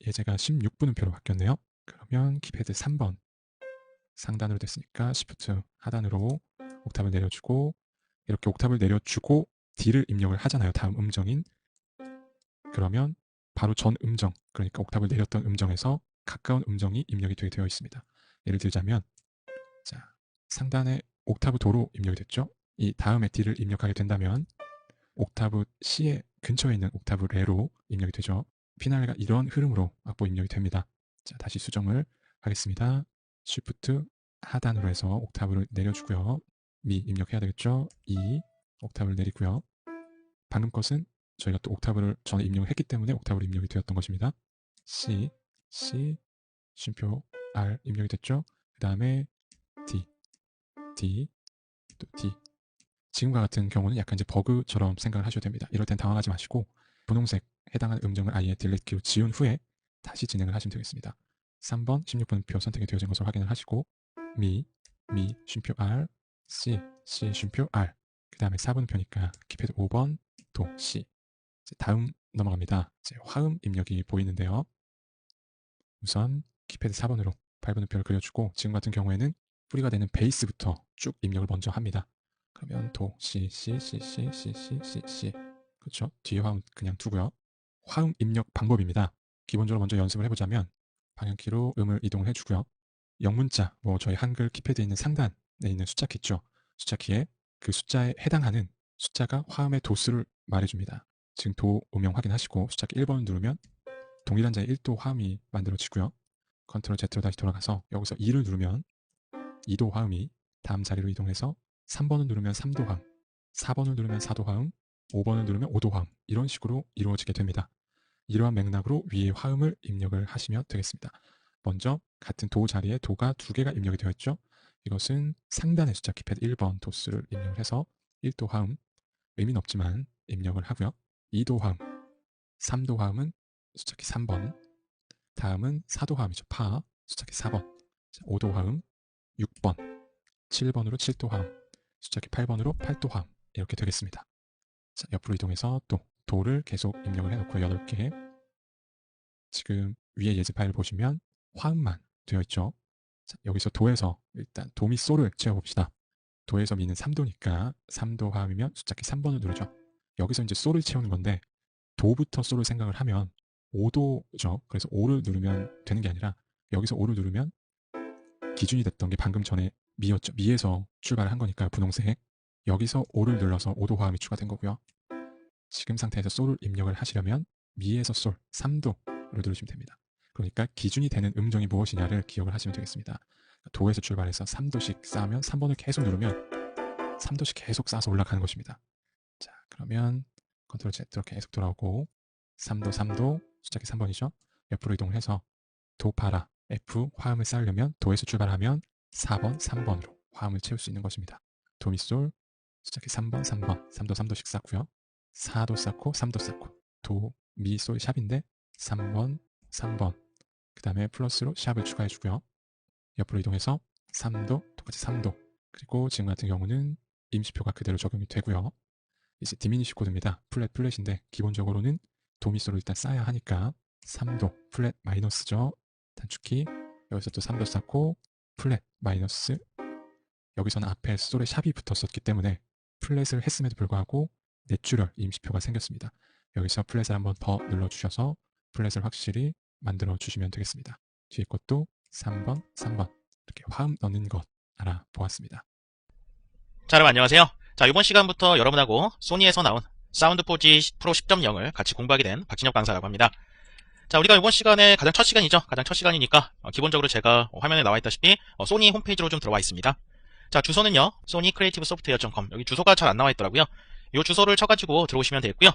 S1: 예제가 16분음표로 바뀌었네요. 그러면 키패드 3번 상단으로 됐으니까 Shift 하단으로 옥탑을 내려주고, 이렇게 옥탑을 내려주고 D를 입력을 하잖아요. 다음 음정인. 그러면 바로 전 음정, 그러니까 옥탑을 내렸던 음정에서 가까운 음정이 입력이 되게 되어 있습니다. 예를 들자면, 자, 상단에 옥타브 도로 입력이 됐죠. 이 다음에 D를 입력하게 된다면 옥타브 C의 근처에 있는 옥타브 레로 입력이 되죠. 피날레가 이런 흐름으로 악보 입력이 됩니다. 자, 다시 수정을 하겠습니다. Shift 하단으로 해서 옥타브를 내려주고요. 미 입력해야 되겠죠. E 옥타브를 내리고요. 방금 것은 저희가 또 옥타브를 전에 입력을 했기 때문에 옥타브로 입력이 되었던 것입니다. C, 쉼표 R 입력이 됐죠. 그 다음에 D, 또 D. 지금과 같은 경우는 약간 이제 버그처럼 생각을 하셔도 됩니다. 이럴 땐 당황하지 마시고 분홍색 해당하는 음정을 아예 딜리트 키로 지운 후에 다시 진행을 하시면 되겠습니다. 3번 16분표 선택이 되어진 것을 확인을 하시고 미, 쉼표 R, C, 쉼표 R. 그 다음에 4분표니까 키패드 5번 도 C. 다음 넘어갑니다. 이제 화음 입력이 보이는데요. 우선 키패드 4번으로 8분음표를 그려주고 지금 같은 경우에는 뿌리가 되는 베이스부터 쭉 입력을 먼저 합니다. 그러면 도, C, C, C, C, C, C, C, C. 그렇죠? 뒤에 화음 그냥 두고요. 화음 입력 방법입니다. 기본적으로 먼저 연습을 해보자면 방향키로 음을 이동을 해주고요. 영문자, 뭐 저희 한글 키패드에 있는 상단에 있는 숫자키 있죠? 숫자키에 그 숫자에 해당하는 숫자가 화음의 도수를 말해줍니다. 지금 도 음영 확인하시고 숫자키 1번을 누르면 동일한 자의 1도 화음이 만들어지고요. 컨트롤 Z로 다시 돌아가서 여기서 2를 누르면 2도 화음이 다음 자리로 이동해서 3번을 누르면 3도 화음, 4번을 누르면 4도 화음, 5번을 누르면 5도 화음, 이런 식으로 이루어지게 됩니다. 이러한 맥락으로 위에 화음을 입력을 하시면 되겠습니다. 먼저 같은 도 자리에 도가 2개가 입력이 되어 있죠. 이것은 상단의 숫자 키패드 1번 도수를 입력을 해서 1도 화음, 의미는 없지만 입력을 하고요. 2도 화음, 3도 화음은 숫자키 3번, 다음은 4도 화음이죠. 파, 숫자키 4번, 5도 화음, 6번, 7번으로 7도 화음, 숫자키 8번으로 8도 화음, 이렇게 되겠습니다. 자, 옆으로 이동해서 또 도를 계속 입력을 해놓고 8개. 지금 위에 예제 파일 보시면 화음만 되어 있죠. 자, 여기서 도에서 일단 도미 솔을 채워봅시다. 도에서 미는 3도니까 3도 화음이면 숫자키 3번을 누르죠. 여기서 이제 솔을 채우는 건데 도부터 솔을 생각을 하면 5도죠. 그래서 5를 누르면 되는 게 아니라 여기서 5를 누르면 기준이 됐던 게 방금 전에 미였죠. 미에서 출발을 한 거니까 분홍색. 여기서 5를 눌러서 5도 화음이 추가된 거고요. 지금 상태에서 솔을 입력을 하시려면 미에서 솔 3도를 누르시면 됩니다. 그러니까 기준이 되는 음정이 무엇이냐를 기억을 하시면 되겠습니다. 도에서 출발해서 3도씩 쌓으면 3번을 계속 누르면 3도씩 계속 쌓아서 올라가는 것입니다. 자, 그러면 컨트롤 Z로 계속 돌아오고 3도, 3도, 숫자키 3번이죠. 옆으로 이동해서 도, 파라, F, 화음을 쌓으려면 도에서 출발하면 4번, 3번으로 화음을 채울 수 있는 것입니다. 도, 미, 솔, 숫자키 3번, 3번, 3도, 3도씩 쌓고요. 4도 쌓고 3도 쌓고 도, 미, 솔, 샵인데 3번, 3번 그 다음에 플러스로 샵을 추가해주고요. 옆으로 이동해서 3도, 똑같이 3도 그리고 지금 같은 경우는 임시표가 그대로 적용이 되고요. 이제 디미니시 코드입니다. 플랫인데 기본적으로는 도미솔을 일단 쌓아야 하니까 3도 플랫 마이너스죠. 단축키 여기서 또 3도 쌓고 플랫 마이너스 여기서는 앞에 솔에 샵이 붙었었기 때문에 플랫을 했음에도 불구하고 내추럴 임시표가 생겼습니다. 여기서 플랫을 한번 더 눌러주셔서 플랫을 확실히 만들어 주시면 되겠습니다. 뒤에 것도 3번, 3번 이렇게 화음 넣는 것 알아보았습니다.
S2: 자, 여러분 안녕하세요. 자, 이번 시간부터 여러분하고 소니에서 나온 사운드포지 프로 10.0을 같이 공부하게 된 박진혁 강사라고 합니다. 자, 우리가 이번 시간에 가장 첫 시간이죠. 가장 첫 시간이니까 기본적으로 제가 화면에 나와 있다시피 소니 홈페이지로 좀 들어와 있습니다. 자, 주소는요. sonycreativesoftware.com 여기 주소가 잘 안 나와 있더라고요. 이 주소를 쳐가지고 들어오시면 되겠고요.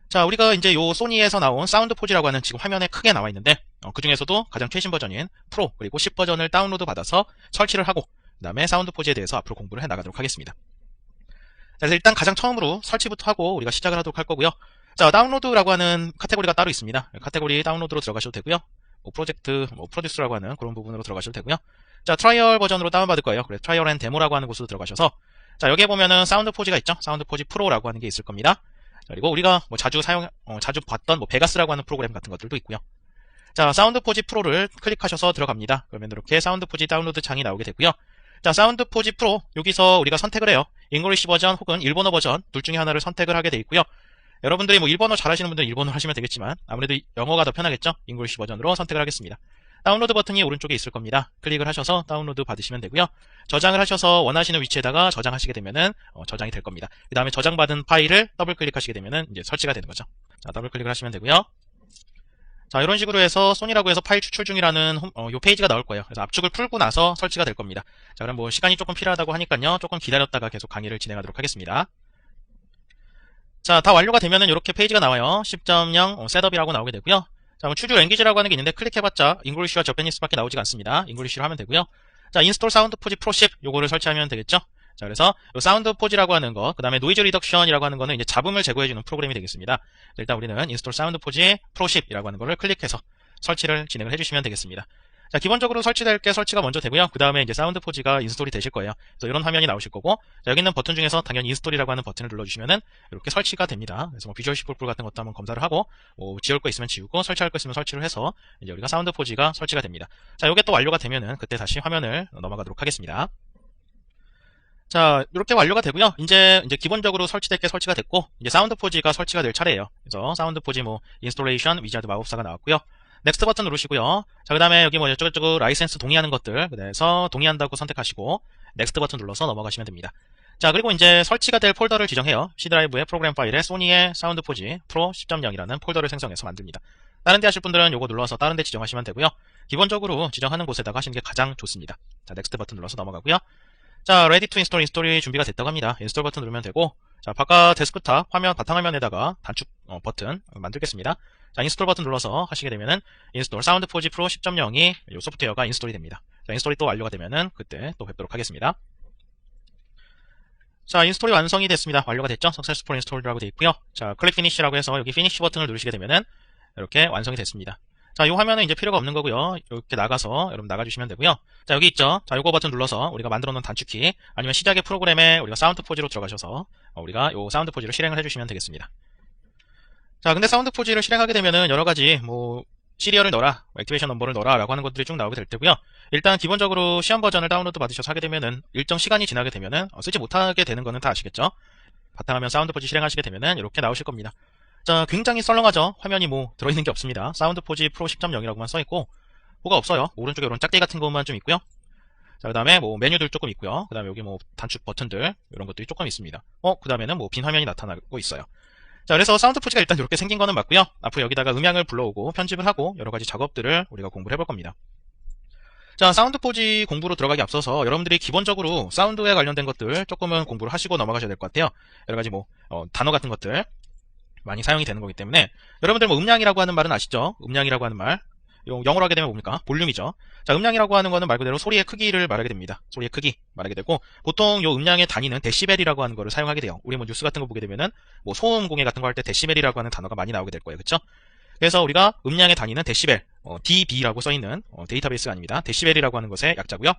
S2: 자, 우리가 이제 요 소니에서 나온 사운드포지라고 하는 지금 화면에 크게 나와 있는데 그 중에서도 가장 최신 버전인 프로 그리고 10 버전을 다운로드 받아서 설치를 하고 그 다음에 사운드포지에 대해서 앞으로 공부를 해 나가도록 하겠습니다. 자, 그래서 일단 가장 처음으로 설치부터 하고 우리가 시작을 하도록 할 거고요. 자, 다운로드라고 하는 카테고리가 따로 있습니다. 카테고리 다운로드로 들어가셔도 되고요. 프로젝트, 프로듀스라고 하는 그런 부분으로 들어가셔도 되고요. 자, 트라이얼 버전으로 다운받을 거예요. 그래서 트라이얼 앤 데모라고 하는 곳으로 들어가셔서 자, 여기에 보면은 사운드포지가 있죠. 사운드포지 프로라고 하는 게 있을 겁니다. 그리고 우리가 뭐 자주 봤던 뭐 베가스라고 하는 프로그램 같은 것들도 있고요. 자, 사운드포지 프로를 클릭하셔서 들어갑니다. 그러면 이렇게 사운드포지 다운로드 창이 나오게 되고요. 자, 사운드포지 프로 여기서 우리가 선택을 해요. 잉글리시 버전 혹은 일본어 버전 둘 중에 하나를 선택을 하게 돼 있고요. 여러분들이 뭐 일본어 잘하시는 분들은 일본어 하시면 되겠지만 아무래도 영어가 더 편하겠죠. 잉글리시 버전으로 선택을 하겠습니다. 다운로드 버튼이 오른쪽에 있을 겁니다. 클릭을 하셔서 다운로드 받으시면 되고요. 저장을 하셔서 원하시는 위치에다가 저장하시게 되면은 저장이 될 겁니다. 그 다음에 저장받은 파일을 더블 클릭하시게 되면은 이제 설치가 되는 거죠. 자, 더블 클릭을 하시면 되고요. 자, 이런 식으로 해서 소니라고 해서 파일 추출 중이라는 요 페이지가 나올 거예요. 그래서 압축을 풀고 나서 설치가 될 겁니다. 자, 그럼 뭐 시간이 조금 필요하다고 하니까요. 조금 기다렸다가 계속 강의를 진행하도록 하겠습니다. 자, 다 완료가 되면은 이렇게 페이지가 나와요. 10.0 셋업이라고 나오게 되고요. 자, 뭐 추주 랭귀지라고 하는 게 있는데 클릭해봤자 잉글리시와 저페니스밖에 나오지가 않습니다. 잉글리시로 하면 되고요. 자, 인스톨 사운드포지 프로 10 요거를 설치하면 되겠죠. 자, 그래서 사운드포지라고 하는 거, 그 다음에 노이즈 리덕션이라고 하는 거는 이제 잡음을 제거해주는 프로그램이 되겠습니다. 일단 우리는 인스톨 사운드포지 프로 10이라고 하는 거를 클릭해서 설치를 진행을 해주시면 되겠습니다. 자, 기본적으로 설치될 게 설치가 먼저 되고요. 그 다음에 이제 사운드포지가 인스톨이 되실 거예요. 그래서 이런 화면이 나오실 거고, 자, 여기 있는 버튼 중에서 당연히 인스톨이라고 하는 버튼을 눌러주시면은 이렇게 설치가 됩니다. 그래서 뭐 비주얼 C++ 같은 것도 한번 검사를 하고, 뭐 지울 거 있으면 지우고, 설치할 거 있으면 설치를 해서 이제 우리가 사운드포지가 설치가 됩니다. 자, 요게 또 완료가 되면은 그때 다시 화면을 넘어가도록 하겠습니다. 자, 이렇게 완료가 되고요. 이제 기본적으로 설치될 게 설치가 됐고, 이제 사운드포지가 설치가 될 차례예요. 그래서 사운드포지 뭐 인스톨레이션 위자드 마법사가 나왔고요. 넥스트 버튼 누르시고요. 자, 그 다음에 여기 뭐 이쪽저쪽 라이센스 동의하는 것들, 그래서 동의한다고 선택하시고 넥스트 버튼 눌러서 넘어가시면 됩니다. 자, 그리고 이제 설치가 될 폴더를 지정해요. C 드라이브의 프로그램 파일에 소니의 사운드포지 프로 10.0이라는 폴더를 생성해서 만듭니다. 다른 데 하실 분들은 요거 눌러서 다른 데 지정하시면 되고요. 기본적으로 지정하는 곳에다가 하시는 게 가장 좋습니다. 자, 넥스트 버튼 눌러서 넘어가고요. 자, ready to install 인스톨이 준비가 됐다고 합니다. 인스톨 버튼 누르면 되고, 자, 바깥 데스크탑 화면 바탕화면에다가 단축 버튼 만들겠습니다. 자, 인스톨 버튼 눌러서 하시게 되면은 인스톨 사운드포지 프로 10.0이 이 소프트웨어가 인스톨이 됩니다. 자, 인스톨이 또 완료가 되면은 그때 또 뵙도록 하겠습니다. 자, 인스톨이 완성이 됐습니다. 완료가 됐죠? Successful Install이라고 되어 있고요. 자, 클릭 피니시라고 해서 여기 피니시 버튼을 누르시게 되면은 이렇게 완성이 됐습니다. 자, 이 화면은 이제 필요가 없는 거고요. 이렇게 나가서 여러분 나가주시면 되고요. 자, 여기 있죠. 자, 요거 버튼 눌러서 우리가 만들어 놓은 단축키 아니면 시작의 프로그램에 우리가 사운드포지로 들어가셔서 우리가 요 사운드포지를 실행을 해주시면 되겠습니다. 자, 근데 사운드포지를 실행하게 되면은 여러 가지 뭐 시리얼을 넣어라, 액티베이션 넘버를 넣어라 라고 하는 것들이 쭉 나오게 될 테고요. 일단 기본적으로 시험 버전을 다운로드 받으셔서 하게 되면은 일정 시간이 지나게 되면은 쓰지 못하게 되는 거는 다 아시겠죠? 바탕화면 사운드포지 실행하시게 되면은 이렇게 나오실 겁니다. 자, 굉장히 썰렁하죠? 화면이 뭐 들어있는 게 없습니다. 사운드포지 프로 10.0이라고만 써있고 뭐가 없어요. 오른쪽에 이런 짝대기 같은 것만 좀 있고요. 자, 그 다음에 뭐 메뉴들 조금 있고요. 그 다음에 여기 뭐 단축 버튼들 이런 것들이 조금 있습니다. 그 다음에는 뭐 빈 화면이 나타나고 있어요. 자, 그래서 사운드포지가 일단 이렇게 생긴 거는 맞고요. 앞으로 여기다가 음향을 불러오고 편집을 하고 여러 가지 작업들을 우리가 공부를 해볼 겁니다. 자, 사운드포지 공부로 들어가기 앞서서 여러분들이 기본적으로 사운드에 관련된 것들 조금은 공부를 하시고 넘어가셔야 될 것 같아요. 여러 가지 뭐 단어 같은 것들 많이 사용이 되는 거기 때문에 여러분들 뭐 음량이라고 하는 말은 아시죠? 음량이라고 하는 말 영어로 하게 되면 뭡니까? 볼륨이죠. 자, 음량이라고 하는 거는 말 그대로 소리의 크기를 말하게 됩니다. 소리의 크기 말하게 되고 보통 요 음량의 단위는 데시벨이라고 하는 거를 사용하게 돼요. 우리 뭐 뉴스 같은 거 보게 되면은 뭐 소음 공해 같은 거 할 때 데시벨이라고 하는 단어가 많이 나오게 될 거예요. 그렇죠? 그래서 우리가 음량의 단위는 데시벨, dB라고 써 있는 데이터베이스가 아닙니다. 데시벨이라고 하는 것의 약자고요.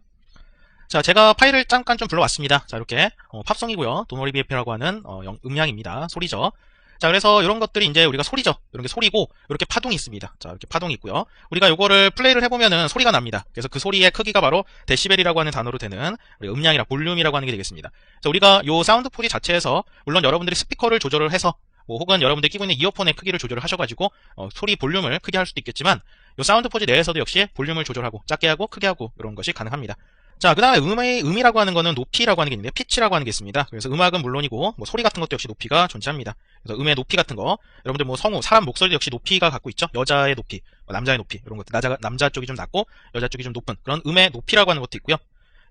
S2: 자, 제가 파일을 잠깐 좀 불러왔습니다. 자, 이렇게 팝송이고요. 도노리 BFP라고 하는 음량입니다. 소리죠. 자, 그래서 이런 것들이 이제 우리가 소리죠. 이런 게 소리고 이렇게 파동이 있습니다. 자, 이렇게 파동이 있고요. 우리가 요거를 플레이를 해보면은 소리가 납니다. 그래서 그 소리의 크기가 바로 데시벨이라고 하는 단어로 되는 우리 음량이라 볼륨이라고 하는 게 되겠습니다. 자, 우리가 요 사운드 포지 자체에서 물론 여러분들이 스피커를 조절을 해서 뭐 혹은 여러분들이 끼고 있는 이어폰의 크기를 조절을 하셔가지고 소리 볼륨을 크게 할 수도 있겠지만 요 사운드 포지 내에서도 역시 볼륨을 조절하고 작게 하고 크게 하고 이런 것이 가능합니다. 자, 그 다음에 음이라고 하는 거는 높이라고 하는 게 있는데 피치라고 하는 게 있습니다. 그래서 음악은 물론이고 뭐 소리 같은 것도 역시 높이가 존재합니다. 그래서 음의 높이 같은 거 여러분들 뭐 성우 사람 목소리도 역시 높이가 갖고 있죠. 여자의 높이, 남자의 높이 이런 것들 남자 쪽이 좀 낮고 여자 쪽이 좀 높은 그런 음의 높이라고 하는 것도 있고요.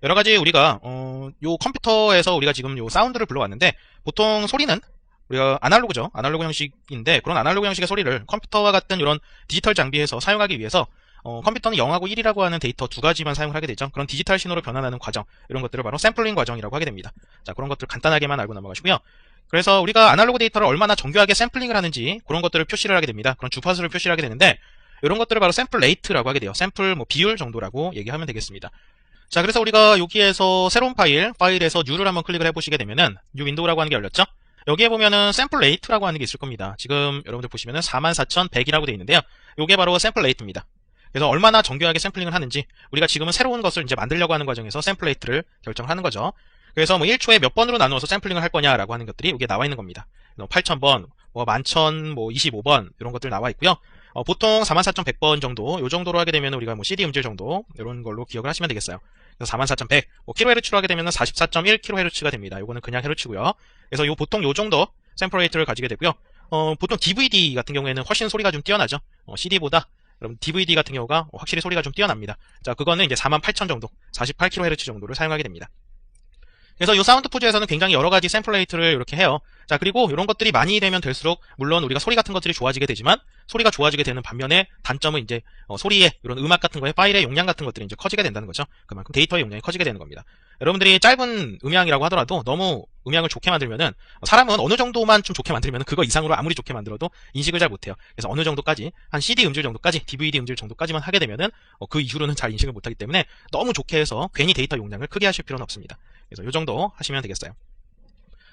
S2: 여러 가지 우리가 요 컴퓨터에서 우리가 지금 요 사운드를 불러왔는데 보통 소리는 우리가 아날로그죠. 아날로그 형식인데 그런 아날로그 형식의 소리를 컴퓨터와 같은 이런 디지털 장비에서 사용하기 위해서 컴퓨터는 0하고 1이라고 하는 데이터 두 가지만 사용을 하게 되죠. 그런 디지털 신호로 변환하는 과정, 이런 것들을 바로 샘플링 과정이라고 하게 됩니다. 자, 그런 것들 간단하게만 알고 넘어가시고요. 그래서 우리가 아날로그 데이터를 얼마나 정교하게 샘플링을 하는지 그런 것들을 표시를 하게 됩니다. 그런 주파수를 표시를 하게 되는데 이런 것들을 바로 샘플 레이트라고 하게 돼요. 샘플 뭐 비율 정도라고 얘기하면 되겠습니다. 자, 그래서 우리가 여기에서 새로운 파일에서 New를 한번 클릭을 해보시게 되면은 New 윈도우라고 하는 게 열렸죠. 여기에 보면은 샘플 레이트라고 하는 게 있을 겁니다. 지금 여러분들 보시면은 44,100이라고 되어 있는데요. 요게 바로 샘플 레이트입니다. 그래서 얼마나 정교하게 샘플링을 하는지, 우리가 지금은 새로운 것을 이제 만들려고 하는 과정에서 샘플 레이트를 결정하는 거죠. 그래서 뭐 1초에 몇 번으로 나누어서 샘플링을 할 거냐라고 하는 것들이 여기에 나와 있는 겁니다. 8,000번, 뭐 11,000, 뭐 25번 이런 것들 나와 있고요. 보통 44,100번 정도, 요 정도로 하게 되면 우리가 뭐 CD 음질 정도 이런 걸로 기억을 하시면 되겠어요. 그래서 44,100, 뭐 kHz로 하게 되면 44.1kHz가 됩니다. 요거는 그냥 헤르츠고요. 그래서 요 보통 요 정도 샘플 레이트를 가지게 되고요. 보통 DVD 같은 경우에는 훨씬 소리가 좀 뛰어나죠. CD보다 여러분 DVD 같은 경우가 확실히 소리가 좀 뛰어납니다. 자, 그거는 이제 48,000 정도, 48kHz 정도를 사용하게 됩니다. 그래서 이 사운드 포즈에서는 굉장히 여러 가지 샘플 레이트를 이렇게 해요. 자, 그리고 이런 것들이 많이 되면 될수록 물론 우리가 소리 같은 것들이 좋아지게 되지만, 소리가 좋아지게 되는 반면에 단점은 이제 소리의 이런 음악 같은 거에 파일의 용량 같은 것들이 이제 커지게 된다는 거죠. 그만큼 데이터의 용량이 커지게 되는 겁니다. 여러분들이 짧은 음향이라고 하더라도 너무 음향을 좋게 만들면은, 사람은 어느 정도만 좀 좋게 만들면은 그거 이상으로 아무리 좋게 만들어도 인식을 잘 못해요. 그래서 어느 정도까지, 한 CD 음질 정도까지, DVD 음질 정도까지만 하게 되면은 그 이후로는 잘 인식을 못하기 때문에 너무 좋게 해서 괜히 데이터 용량을 크게 하실 필요는 없습니다. 그래서 이 정도 하시면 되겠어요.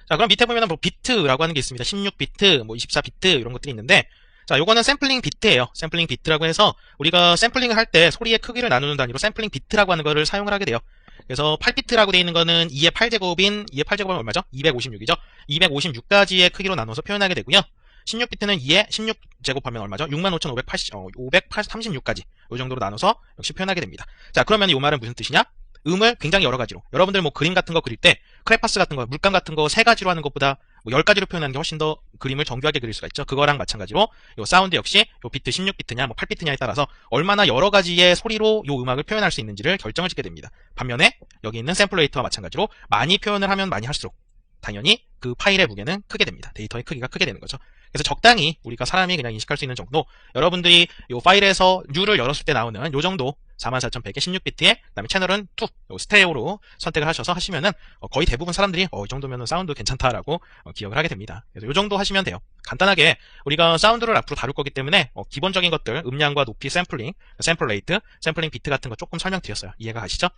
S2: 자, 그럼 밑에 보면은 뭐 비트라고 하는 게 있습니다. 16비트, 뭐 24비트 이런 것들이 있는데, 자, 요거는 샘플링 비트예요. 샘플링 비트라고 해서 우리가 샘플링을 할 때 소리의 크기를 나누는 단위로 샘플링 비트라고 하는 거를 사용을 하게 돼요. 그래서 8비트라고 되어 있는 거는 2의 8제곱인 2의 8제곱은 얼마죠? 256이죠. 256가지의 크기로 나눠서 표현하게 되고요. 16비트는 2의 16제곱하면 얼마죠? 65,536가지. 이 정도로 나눠서 역시 표현하게 됩니다. 자, 그러면 이 말은 무슨 뜻이냐? 음을 굉장히 여러 가지로, 여러분들 뭐 그림 같은 거 그릴 때 크레파스 같은 거, 물감 같은 거 3가지로 하는 것보다 뭐 10가지로 표현하는 게 훨씬 더 그림을 정교하게 그릴 수가 있죠. 그거랑 마찬가지로 요 사운드 역시 요 비트 16비트냐 뭐 8비트냐에 따라서 얼마나 여러 가지의 소리로 요 음악을 표현할 수 있는지를 결정을 짓게 됩니다. 반면에 여기 있는 샘플 레이트와 마찬가지로 많이 표현을 하면 많이 할수록 당연히 그 파일의 무게는 크게 됩니다. 데이터의 크기가 크게 되는 거죠. 그래서 적당히 우리가 사람이 그냥 인식할 수 있는 정도, 여러분들이 요 파일에서 뉴를 열었을 때 나오는 요 정도 44,100의 16비트에 그다음에 채널은 2, 요 스테레오로 선택을 하셔서 하시면은 거의 대부분 사람들이 이 정도면은 사운드 괜찮다라고 기억을 하게 됩니다. 그래서 요 정도 하시면 돼요. 간단하게 우리가 사운드를 앞으로 다룰 거기 때문에 기본적인 것들, 음량과 높이 샘플링, 샘플 레이트, 샘플링 비트 같은 거 조금 설명드렸어요. 이해가 가시죠?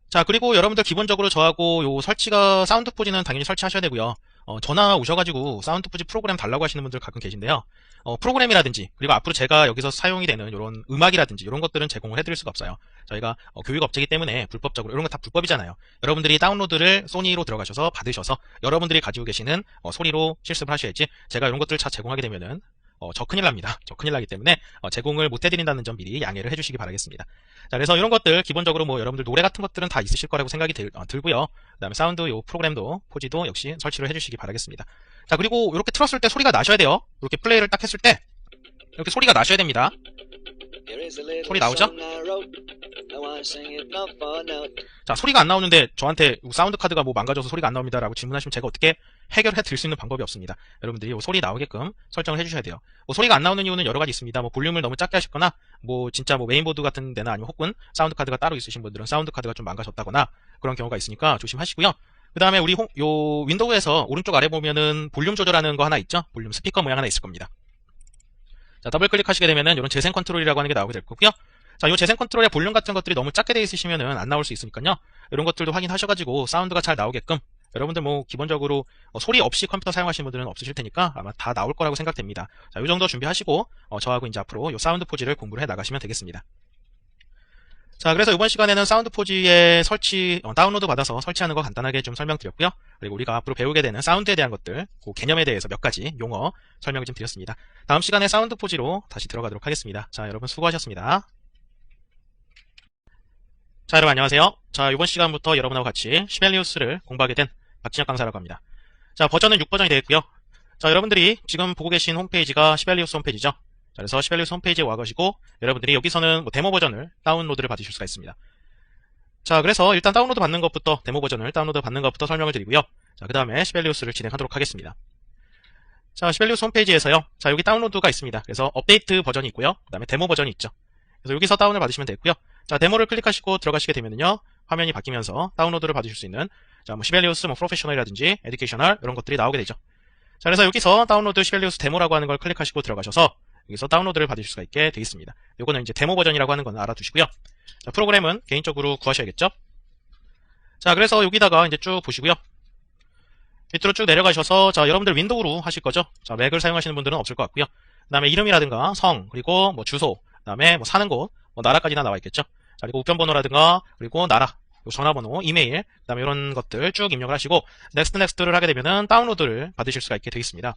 S2: 자, 그리고 여러분들 기본적으로 저하고 요 설치가, 사운드 포지는 당연히 설치하셔야 되고요. 전화 오셔가지고 사운드 포지 프로그램 달라고 하시는 분들 가끔 계신데요. 프로그램이라든지, 그리고 앞으로 제가 여기서 사용이 되는 이런 음악이라든지 이런 것들은 제공을 해드릴 수가 없어요. 저희가 교육 업체이기 때문에 불법적으로, 이런 거 다 불법이잖아요. 여러분들이 다운로드를 소니로 들어가셔서 받으셔서 여러분들이 가지고 계시는 소리로 실습을 하셔야지, 제가 이런 것들을 다 제공하게 되면은 저 큰일 납니다. 저 큰일 나기 때문에 제공을 못 해드린다는 점 미리 양해를 해주시기 바라겠습니다. 자, 그래서 이런 것들 기본적으로 뭐 여러분들 노래 같은 것들은 다 있으실 거라고 생각이 들고요. 그 다음에 사운드 요 프로그램도, 포지도 역시 설치를 해주시기 바라겠습니다. 자, 그리고 이렇게 틀었을 때 소리가 나셔야 돼요. 이렇게 플레이를 딱 했을 때 이렇게 소리가 나셔야 됩니다. 소리 나오죠? 자, 소리가 안 나오는데 저한테 사운드 카드가 뭐 망가져서 소리가 안 나옵니다 라고 질문하시면 제가 어떻게 해결해 드릴 수 있는 방법이 없습니다. 여러분들이 소리 나오게끔 설정을 해주셔야 돼요. 소리가 안 나오는 이유는 여러 가지 있습니다. 뭐 볼륨을 너무 작게 하셨거나, 뭐 진짜 뭐 메인보드 같은 데나, 아니면 혹은 사운드 카드가 따로 있으신 분들은 사운드 카드가 좀 망가졌다거나 그런 경우가 있으니까 조심하시고요. 그 다음에 우리 요 윈도우에서 오른쪽 아래 보면은 볼륨 조절하는 거 하나 있죠? 볼륨 스피커 모양 하나 있을 겁니다. 자, 더블 클릭하시게 되면은 이런 재생 컨트롤이라고 하는 게 나오게 될 거고요. 자, 요 재생 컨트롤의 볼륨 같은 것들이 너무 작게 되어 있으시면은 안 나올 수 있으니까요. 이런 것들도 확인하셔가지고 사운드가 잘 나오게끔, 여러분들 뭐 기본적으로 소리 없이 컴퓨터 사용하시는 분들은 없으실 테니까 아마 다 나올 거라고 생각됩니다. 자, 요 정도 준비하시고 저하고 이제 앞으로 요 사운드 포지를 공부를 해 나가시면 되겠습니다. 자, 그래서 이번 시간에는 사운드 포지의 설치, 다운로드 받아서 설치하는 거 간단하게 좀 설명드렸고요. 그리고 우리가 앞으로 배우게 되는 사운드에 대한 것들, 그 개념에 대해서 몇 가지 용어 설명을 좀 드렸습니다. 다음 시간에 사운드 포지로 다시 들어가도록 하겠습니다. 자, 여러분 수고하셨습니다. 자, 여러분 안녕하세요. 자, 이번 시간부터 여러분하고 같이 시벨리우스를 공부하게 된 박진혁 강사라고 합니다. 자, 버전은 6버전이 되겠고요. 자, 여러분들이 지금 보고 계신 홈페이지가 시벨리우스 홈페이지죠. 자, 그래서 시벨리우스 홈페이지에 와가시고 여러분들이 여기서는 뭐 데모 버전을 다운로드를 받으실 수가 있습니다. 자, 그래서 일단 다운로드 받는 것부터, 데모 버전을 다운로드 받는 것부터 설명을 드리고요. 자, 그 다음에 시벨리우스를 진행하도록 하겠습니다. 자, 시벨리우스 홈페이지에서요. 자, 여기 다운로드가 있습니다. 그래서 업데이트 버전이 있고요. 그 다음에 데모 버전이 있죠. 그래서 여기서 다운을 받으시면 되고요. 자, 데모를 클릭하시고 들어가시게 되면은요, 화면이 바뀌면서 다운로드를 받으실 수 있는, 자, 뭐 시벨리우스 뭐 프로페셔널이라든지 에듀케이셔널 이런 것들이 나오게 되죠. 자, 그래서 여기서 다운로드 시벨리우스 데모라고 하는 걸 클릭하시고 들어가셔서 여기서 다운로드를 받으실 수가 있게 되어 있습니다. 요거는 이제 데모 버전이라고 하는 건 알아두시고요. 자, 프로그램은 개인적으로 구하셔야겠죠. 자, 그래서 여기다가 이제 쭉 보시고요. 밑으로 쭉 내려가셔서, 자, 여러분들 윈도우로 하실 거죠? 자, 맥을 사용하시는 분들은 없을 것 같고요. 그 다음에 이름이라든가 성, 그리고 뭐 주소, 그 다음에 뭐 사는 곳, 뭐 나라까지나 나와 있겠죠? 자, 그리고 우편번호라든가, 그리고 나라, 그리고 전화번호, 이메일, 그 다음에 이런 것들 쭉 입력을 하시고, 넥스트를 하게 되면은 다운로드를 받으실 수가 있게 되어 있습니다.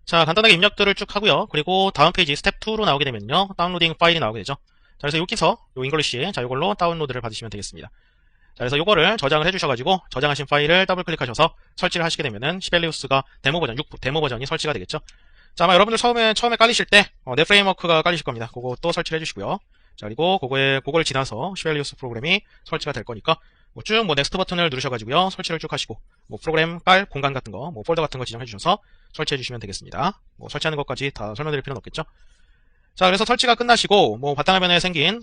S2: 자, 간단하게 입력들을 쭉 하고요. 그리고 다음 페이지 스텝 2로 나오게 되면요. 다운로딩 파일이 나오게 되죠. 자, 그래서 여기서 요 잉글리시, 자, 요걸로 다운로드를 받으시면 되겠습니다. 자, 그래서 요거를 저장을 해주셔가지고 저장하신 파일을 더블 클릭하셔서 설치를 하시게 되면은 시벨리우스가 데모 버전, 6 데모 버전이 설치가 되겠죠. 자, 아마 여러분들 처음에 깔리실 때 넷 프레임워크가 깔리실 겁니다. 그거 또 설치를 해주시고요. 자, 그리고 그걸 지나서 시벨리우스 프로그램이 설치가 될 거니까 쭉 넥스트 버튼을 누르셔가지고요. 설치를 쭉 하시고 프로그램 깔 공간 같은 거, 폴더 같은 거 지정해 주셔서 설치해 주시면 되겠습니다. 설치하는 것까지 다 설명드릴 필요는 없겠죠. 자, 그래서 설치가 끝나시고 바탕화면에 생긴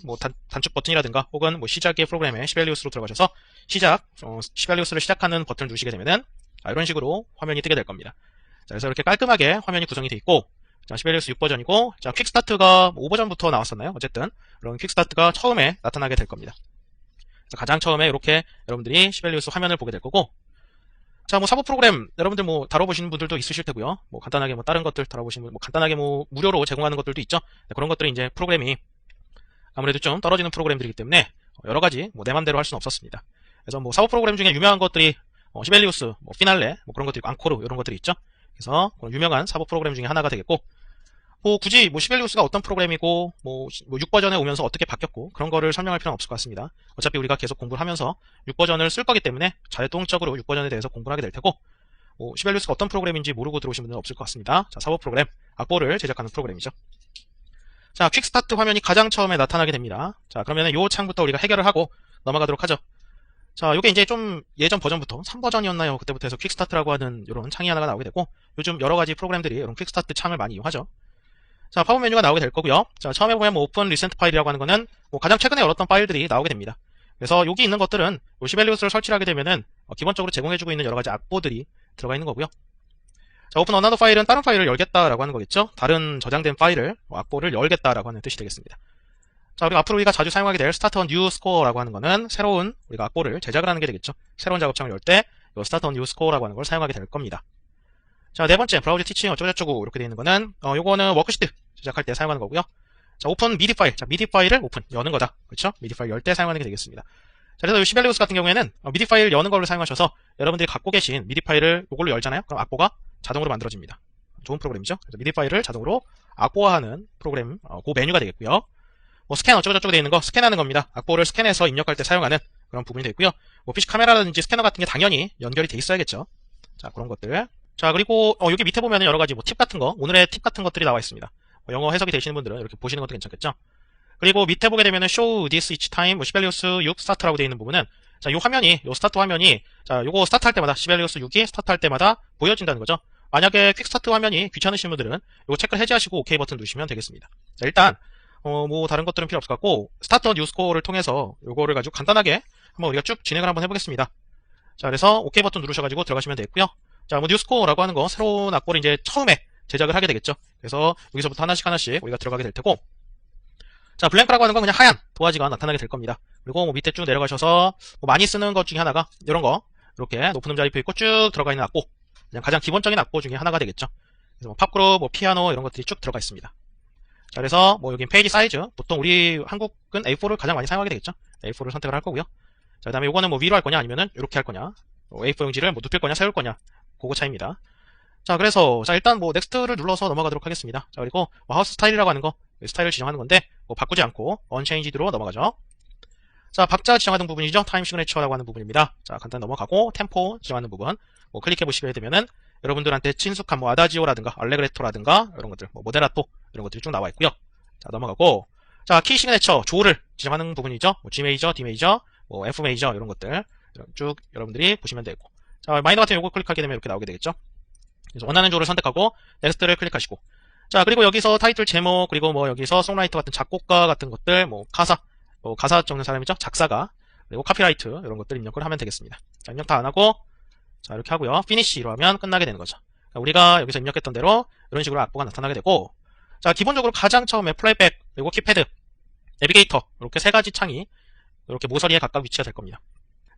S2: 단축 버튼이라든가 혹은 시작의 프로그램에 시벨리우스로 들어가셔서 시벨리우스를 시작하는 버튼을 누르시게 되면은 이런 식으로 화면이 뜨게 될 겁니다. 자, 그래서 이렇게 깔끔하게 화면이 구성이 되어 있고, 자, 시벨리우스 6버전이고, 자, 퀵스타트가 5버전부터 나왔었나요? 어쨌든 이런 퀵스타트가 처음에 나타나게 될 겁니다. 가장 처음에 이렇게 여러분들이 시벨리우스 화면을 보게 될 거고, 자, 사법 프로그램 여러분들 다뤄보시는 분들도 있으실 테고요. 간단하게 다른 것들 다뤄보시는 분, 간단하게 무료로 제공하는 것들도 있죠. 네, 그런 것들이 이제 프로그램이 아무래도 좀 떨어지는 프로그램들이기 때문에 여러 가지 내 맘대로 할 수는 없었습니다. 그래서 사법 프로그램 중에 유명한 것들이 시벨리우스, 피날레, 그런 것들이 있고, 앙코르 이런 것들이 있죠. 그래서 유명한 사법 프로그램 중에 하나가 되겠고, 굳이 시벨리우스가 어떤 프로그램이고 6버전에 오면서 어떻게 바뀌었고 그런 거를 설명할 필요는 없을 것 같습니다. 어차피 우리가 계속 공부를 하면서 6버전을 쓸 거기 때문에 자동적으로 6버전에 대해서 공부를 하게 될 테고, 시벨리우스가 어떤 프로그램인지 모르고 들어오신 분들은 없을 것 같습니다. 자, 사법 프로그램, 악보를 제작하는 프로그램이죠. 자, 퀵스타트 화면이 가장 처음에 나타나게 됩니다. 자, 그러면 요 창부터 우리가 해결을 하고 넘어가도록 하죠. 자, 요게 이제 좀 예전 버전부터 3버전이었나요? 그때부터 해서 퀵스타트라고 하는 이런 창이 하나가 나오게 되고, 요즘 여러 가지 프로그램들이 이런 퀵스타트 창을 많이 이용하죠. 자, 팝업 메뉴가 나오게 될 거고요. 자, 처음에 보면 오픈 리센트 파일이라고 하는 거는 가장 최근에 열었던 파일들이 나오게 됩니다. 그래서 여기 있는 것들은 시벨리우스를 설치를 하게 되면은 기본적으로 제공해주고 있는 여러 가지 악보들이 들어가 있는 거고요. 자, 오픈 어나더 파일은 다른 파일을 열겠다라고 하는 거겠죠. 다른 저장된 파일을 악보를 열겠다라고 하는 뜻이 되겠습니다. 자, 그리고 앞으로 우리가 자주 사용하게 될 스타트 언 뉴 스코어라고 하는 거는 새로운 우리가 악보를 제작을 하는 게 되겠죠. 새로운 작업창을 열 때 이 스타트 언 뉴 스코어라고 하는 걸 사용하게 될 겁니다. 자, 네 번째 브라우저 티칭 어쩌고저쩌고 이렇게 되어 있는 거는 요거는 워크시트 제작할 때 사용하는 거고요. 자, 오픈 미디 파일. 자, 미디 파일을 오픈 여는 거다. 그렇죠? 미디 파일 열 때 사용하는 게 되겠습니다. 자, 그래서 이 시벨리우스 같은 경우에는 미디 파일 여는 거를 사용하셔서 여러분들이 갖고 계신 미디 파일을 요걸로 열잖아요. 그럼 악보가 자동으로 만들어집니다. 좋은 프로그램이죠. 그래서 미디 파일을 자동으로 악보화하는 프로그램, 그 메뉴가 되겠고요. 스캔 어쩌고저쩌고 되어 있는 거 스캔하는 겁니다. 악보를 스캔해서 입력할 때 사용하는 그런 부분이 되겠고요. PC 카메라라든지 스캐너 같은 게 당연히 연결이 돼 있어야겠죠. 자, 그런 것들. 자, 그리고 여기 밑에 보면 여러 가지 팁 같은 거, 오늘의 팁 같은 것들이 나와 있습니다. 영어 해석이 되시는 분들은 이렇게 보시는 것도 괜찮겠죠. 그리고 밑에 보게 되면은 show this each time 시벨리우스 6 스타트라고 되어 있는 부분은, 자, 요 스타트 화면이, 자, 요거 스타트 할 때마다 시벨리우스 6이 스타트 할 때마다 보여진다는 거죠. 만약에 퀵 스타트 화면이 귀찮으신 분들은 요거 체크를 해제하시고 OK 버튼 누르시면 되겠습니다. 자, 일단 다른 것들은 필요 없을 것 같고, 스타트 뉴 스코어를 통해서 요거를 가지고 간단하게 한번 우리가 쭉 진행을 한번 해보겠습니다. 자, 그래서 OK 버튼 누르셔가지고 들어가시면 되겠고요. 자, 뉴스코어라고 하는 거, 새로운 악보를 이제 처음에 제작을 하게 되겠죠. 그래서 여기서부터 하나씩 우리가 들어가게 될 테고, 자, 블랭크라고 하는 건 그냥 하얀 도화지가 나타나게 될 겁니다. 그리고 밑에 쭉 내려가셔서 많이 쓰는 것 중에 하나가 이런 거, 이렇게 높은 음자리표 있고 쭉 들어가 있는 악보, 그냥 가장 기본적인 악보 중에 하나가 되겠죠. 그래서 팝그룹, 피아노 이런 것들이 쭉 들어가 있습니다. 자, 그래서 여긴 페이지 사이즈, 보통 우리 한국은 A4를 가장 많이 사용하게 되겠죠. A4를 선택을 할 거고요. 자, 그 다음에 요거는 위로 할 거냐 아니면은 이렇게 할 거냐, A4 용지를 눕힐 거냐 세울 거냐, 그거 차이입니다. 자, 그래서 일단 넥스트를 눌러서 넘어가도록 하겠습니다. 자, 그리고 하우스 스타일이라고 하는 거, 스타일을 지정하는 건데 바꾸지 않고 언체인지드로 넘어가죠. 자, 박자 지정하는 부분이죠. 타임 시그네처라고 하는 부분입니다. 자, 간단히 넘어가고 템포 지정하는 부분 클릭해 보시게 되면은 여러분들한테 친숙한 아다지오라든가 알레그레토라든가 이런 것들, 모데라토 이런 것들이 쭉 나와 있고요. 자, 넘어가고, 자, 키 시그네처 조를 지정하는 부분이죠. G 메이저, D 메이저, F 메이저 이런 것들 쭉 여러분들이 보시면 되고, 자, 마이너 같은 요거 클릭하게 되면 이렇게 나오게 되겠죠. 그래서 원하는 조를 선택하고 넥스트를 클릭하시고, 자, 그리고 여기서 타이틀 제목, 그리고 여기서 송라이터 같은 작곡가 같은 것들, 가사, 가사 적는 사람이죠. 작사가, 그리고 카피라이트 이런 것들 입력을 하면 되겠습니다. 자, 입력 다 안 하고, 자, 이렇게 하고요. 피니시로 하면 끝나게 되는 거죠. 그러니까 우리가 여기서 입력했던 대로 이런 식으로 악보가 나타나게 되고, 자, 기본적으로 가장 처음에 플레이백, 그리고 키패드, 내비게이터 이렇게 세 가지 창이 이렇게 모서리에 각각 위치가 될 겁니다.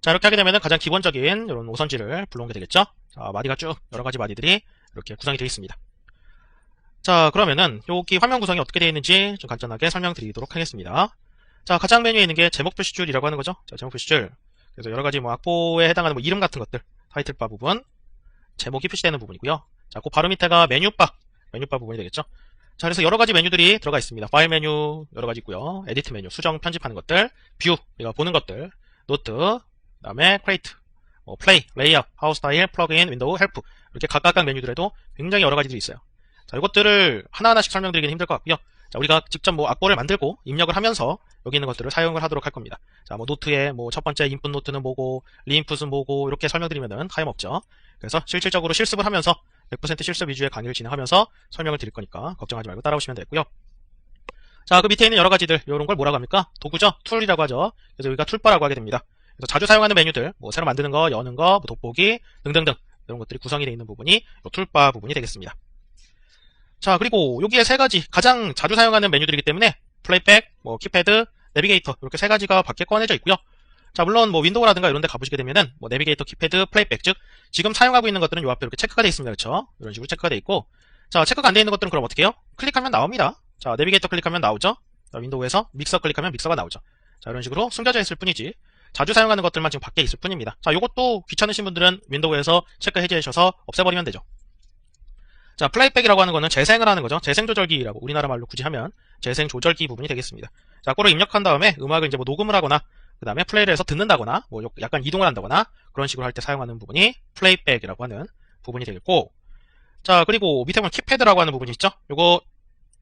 S2: 자, 이렇게 하게 되면은 가장 기본적인 이런 오선지를 불러온 게 되겠죠? 자, 마디가 쭉 여러 가지 마디들이 이렇게 구성이 되어 있습니다. 자, 그러면은 여기 화면 구성이 어떻게 되어 있는지 좀 간단하게 설명드리도록 하겠습니다. 자, 가장 메뉴에 있는 게 제목 표시줄이라고 하는 거죠. 자, 제목 표시줄. 그래서 여러 가지 뭐 악보에 해당하는 뭐 이름 같은 것들, 타이틀바 부분, 제목이 표시되는 부분이고요. 자, 그 바로 밑에가 메뉴바 부분이 되겠죠. 자, 그래서 여러 가지 메뉴들이 들어가 있습니다. 파일 메뉴 여러 가지 있고요. 에디트 메뉴, 수정 편집하는 것들, 뷰, 우리가 보는 것들, 노트, 그다음에 크레이트, 뭐 플레이, 레이아웃, 하우 스타일, 플러그인, 윈도우, 헬프 이렇게 각각 메뉴들에도 굉장히 여러 가지들이 있어요. 자, 이것들을 하나하나씩 설명드리기는 힘들 것 같고요. 자, 우리가 직접 뭐 악보를 만들고 입력을 하면서 여기 있는 것들을 사용을 하도록 할 겁니다. 자, 뭐 노트에 뭐 첫 번째 인풋 노트는 뭐고, 리인풋은 뭐고 이렇게 설명드리면은 타임없죠. 그래서 실질적으로 실습을 하면서 100% 실습 위주의 강의를 진행하면서 설명을 드릴 거니까 걱정하지 말고 따라오시면 되고요. 자, 그 밑에 있는 여러 가지들 이런 걸 뭐라고 합니까? 도구죠. 툴이라고 하죠. 그래서 여기가 툴바라고 하게 됩니다. 그래서 자주 사용하는 메뉴들, 뭐 새로 만드는 거, 여는 거, 뭐 돋보기 등등등 이런 것들이 구성이 되어 있는 부분이 이 툴바 부분이 되겠습니다. 자, 그리고 여기에 세 가지 가장 자주 사용하는 메뉴들이기 때문에 플레이백, 뭐 키패드, 내비게이터 이렇게 세 가지가 밖에 꺼내져 있고요. 자, 물론 뭐 윈도우라든가 이런 데 가보시게 되면은 뭐 내비게이터, 키패드, 플레이백 즉 지금 사용하고 있는 것들은 요 앞에 이렇게 체크가 되어 있습니다. 그렇죠? 이런 식으로 체크가 되어 있고, 자, 체크가 안 되어 있는 것들은 그럼 어떻게 해요? 클릭하면 나옵니다. 자, 내비게이터 클릭하면 나오죠. 자, 윈도우에서 믹서 클릭하면 믹서가 나오죠. 자, 이런 식으로 숨겨져 있을 뿐이지 자주 사용하는 것들만 지금 밖에 있을 뿐입니다. 자, 요것도 귀찮으신 분들은 윈도우에서 체크 해제하셔서 없애버리면 되죠. 자, 플레이백이라고 하는 거는 재생을 하는 거죠. 재생 조절기라고 우리나라 말로 굳이 하면 재생 조절기 부분이 되겠습니다. 자, 그걸 입력한 다음에 음악을 이제 뭐 녹음을 하거나 그 다음에 플레이를 해서 듣는다거나 뭐 약간 이동을 한다거나 그런 식으로 할 때 사용하는 부분이 플레이백이라고 하는 부분이 되겠고, 자, 그리고 밑에 보면 키패드라고 하는 부분이 있죠. 요거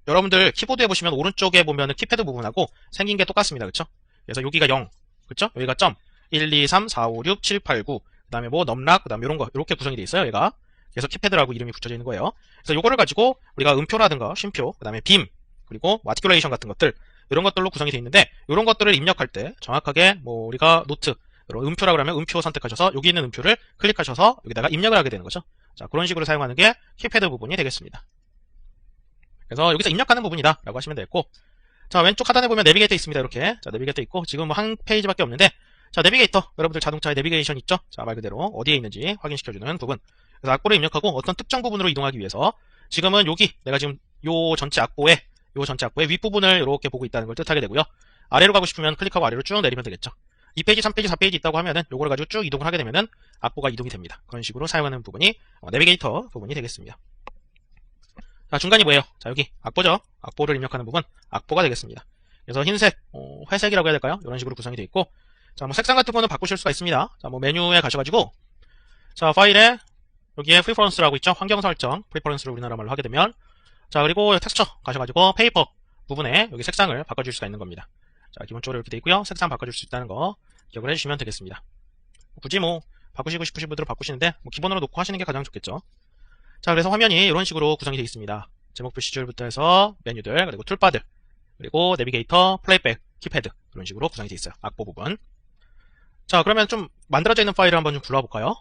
S2: 여러분들 키보드에 보시면 오른쪽에 보면은 키패드 부분하고 생긴 게 똑같습니다. 그쵸? 그래서 여기가 0, 그쵸? 여기가 점 1, 2, 3, 4, 5, 6, 7, 8, 9, 그 다음에 뭐 넘락, 그 다음에 이런 거 이렇게 구성이 되어 있어요. 얘가 그래서 키패드라고 이름이 붙여져 있는 거예요. 그래서 요거를 가지고 우리가 음표라든가 쉼표, 그 다음에 빔, 그리고 아티큘레이션 같은 것들 이런 것들로 구성이 되어 있는데, 이런 것들을 입력할 때 정확하게 뭐 우리가 노트, 이런 음표라고 하면 음표 선택하셔서 여기 있는 음표를 클릭하셔서 여기다가 입력을 하게 되는 거죠. 자, 그런 식으로 사용하는 게 키패드 부분이 되겠습니다. 그래서 여기서 입력하는 부분이다 라고 하시면 되겠고, 자, 왼쪽 하단에 보면 내비게이터 있습니다. 이렇게. 자, 내비게이터 있고 지금 뭐 한 페이지밖에 없는데, 자, 내비게이터 여러분들 자동차에 내비게이션 있죠? 자, 말 그대로 어디에 있는지 확인시켜주는 부분. 그래서 악보를 입력하고 어떤 특정 부분으로 이동하기 위해서 지금은 여기 내가 지금 요 전체 악보의 윗부분을 이렇게 보고 있다는 걸 뜻하게 되고요. 아래로 가고 싶으면 클릭하고 아래로 쭉 내리면 되겠죠. 2페이지, 3페이지, 4페이지 있다고 하면은 요거를 가지고 쭉 이동을 하게 되면은 악보가 이동이 됩니다. 그런 식으로 사용하는 부분이 내비게이터 부분이 되겠습니다. 자, 중간이 뭐예요? 자, 여기 악보죠. 악보를 입력하는 부분, 악보가 되겠습니다. 그래서 흰색, 회색이라고 해야 될까요? 이런 식으로 구성이 되어 있고, 자, 뭐 색상 같은 거는 바꾸실 수가 있습니다. 자, 뭐 메뉴에 가셔가지고, 자, 파일에 여기에 프리퍼런스라고 있죠. 환경 설정, 프리퍼런스를 우리나라 말로 하게 되면, 자, 그리고 텍스처 가셔가지고 페이퍼 부분에 여기 색상을 바꿔줄 수가 있는 겁니다. 자, 기본적으로 이렇게 되어 있고요. 색상 바꿔줄 수 있다는 거 기억을 해주시면 되겠습니다. 굳이 뭐 바꾸시고 싶으신 분들은 바꾸시는데 뭐 기본으로 놓고 하시는 게 가장 좋겠죠. 자, 그래서 화면이 이런 식으로 구성이 되어 있습니다. 제목 표시줄부터 해서 메뉴들, 그리고 툴바들, 그리고 내비게이터, 플레이백, 키패드 그런 식으로 구성이 되어 있어요. 악보 부분. 자, 그러면 좀 만들어져 있는 파일을 한번 좀 불러볼까요?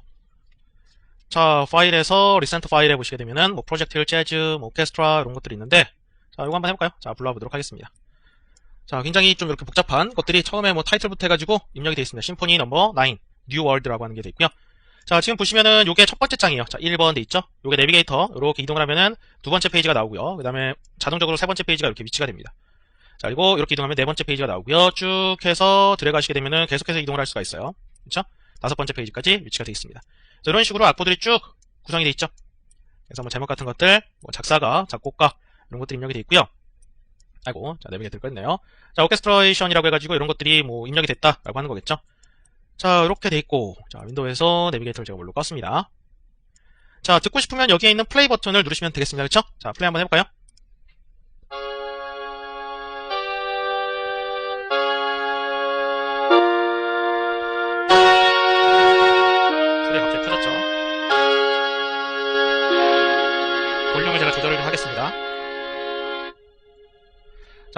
S2: 자, 파일에서 리센트 파일에 보시게 되면은 뭐 프로젝트, 재즈, 뭐 오케스트라 이런 것들이 있는데, 자, 이거 한번 해볼까요? 자, 불러보도록 하겠습니다. 자, 굉장히 좀 이렇게 복잡한 것들이 처음에 뭐 타이틀부터 해가지고 입력이 되어 있습니다. 심포니 넘버 9, 뉴 월드라고 하는 게 되어 있고요. 자, 지금 보시면은 요게 첫 번째 장이에요. 자, 1번 돼 있죠? 요게 내비게이터 이렇게 이동을 하면은 두 번째 페이지가 나오고요. 그 다음에 자동적으로 세 번째 페이지가 이렇게 위치가 됩니다. 자, 그리고 이렇게 이동하면 네 번째 페이지가 나오고요. 쭉 해서 들어가시게 되면은 계속해서 이동을 할 수가 있어요. 그렇죠? 다섯 번째 페이지까지 위치가 되어 있습니다. 자, 이런 식으로 악보들이 쭉 구성이 되어 있죠. 그래서 뭐 제목 같은 것들, 뭐 작사가, 작곡가 이런 것들이 입력이 되어 있고요. 아이고, 자, 내비게이터를 껐네요. 자, 오케스트레이션이라고 해가지고 이런 것들이 뭐 입력이 됐다라고 하는 거겠죠. 자, 이렇게 돼 있고, 자, 윈도우에서 내비게이터를 제가 뭘로 껐습니다. 자, 듣고 싶으면 여기에 있는 플레이 버튼을 누르시면 되겠습니다. 그렇죠? 자, 플레이 한번 해볼까요? 소리가 갑자기 켜졌죠? 볼륨을 제가 조절을 좀 하겠습니다. 자,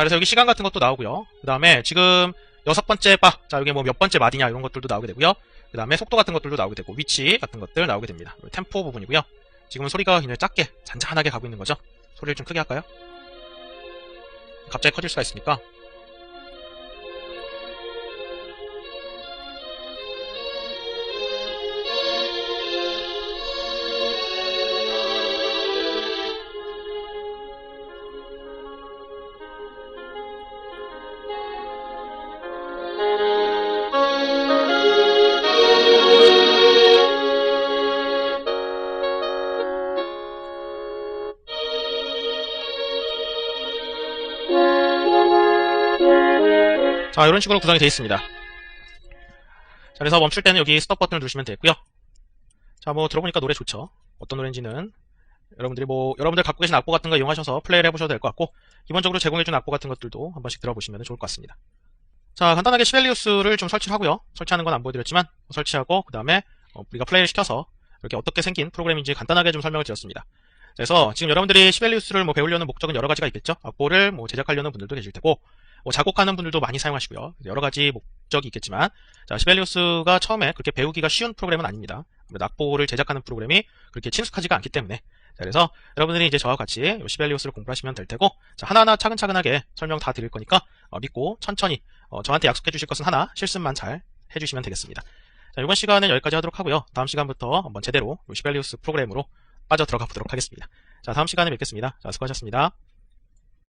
S2: 그래서 여기 시간 같은 것도 나오고요. 그 다음에 지금 6번째 바, 자, 여기 뭐 몇 번째 마디냐 이런 것들도 나오게 되고요. 그 다음에 속도 같은 것들도 나오게 되고, 위치 같은 것들 나오게 됩니다. 템포 부분이고요. 지금은 소리가 굉장히 작게, 잔잔하게 가고 있는 거죠. 소리를 좀 크게 할까요? 갑자기 커질 수가 있으니까. 자, 이런 식으로 구성이 되어 있습니다. 자, 그래서 멈출 때는 여기 스톱 버튼을 누르시면 되고요. 자, 뭐 들어보니까 노래 좋죠. 어떤 노래인지는 여러분들 갖고 계신 악보 같은 거 이용하셔서 플레이를 해보셔도 될 것 같고, 기본적으로 제공해준 악보 같은 것들도 한 번씩 들어보시면 좋을 것 같습니다. 자, 간단하게 시벨리우스를 좀 설치를 하고요. 설치하는 건 안 보여드렸지만 설치하고 그 다음에 우리가 플레이를 시켜서 이렇게 어떻게 생긴 프로그램인지 간단하게 좀 설명을 드렸습니다. 그래서 지금 여러분들이 시벨리우스를 뭐 배우려는 목적은 여러 가지가 있겠죠. 악보를 뭐 제작하려는 분들도 계실 테고, 뭐 작곡하는 분들도 많이 사용하시고요. 여러 가지 목적이 있겠지만, 자, 시벨리우스가 처음에 그렇게 배우기가 쉬운 프로그램은 아닙니다. 악보를 제작하는 프로그램이 그렇게 친숙하지가 않기 때문에. 자, 그래서 여러분들이 이제 저와 같이 시벨리우스를 공부하시면 될 테고, 자, 하나하나 차근차근하게 설명 다 드릴 거니까 믿고 천천히 저한테 약속해 주실 것은 하나, 실습만 잘 해주시면 되겠습니다. 자, 이번 시간은 여기까지 하도록 하고요. 다음 시간부터 한번 제대로 시벨리우스 프로그램으로 빠져 들어가 보도록 하겠습니다. 자, 다음 시간에 뵙겠습니다. 자, 수고하셨습니다.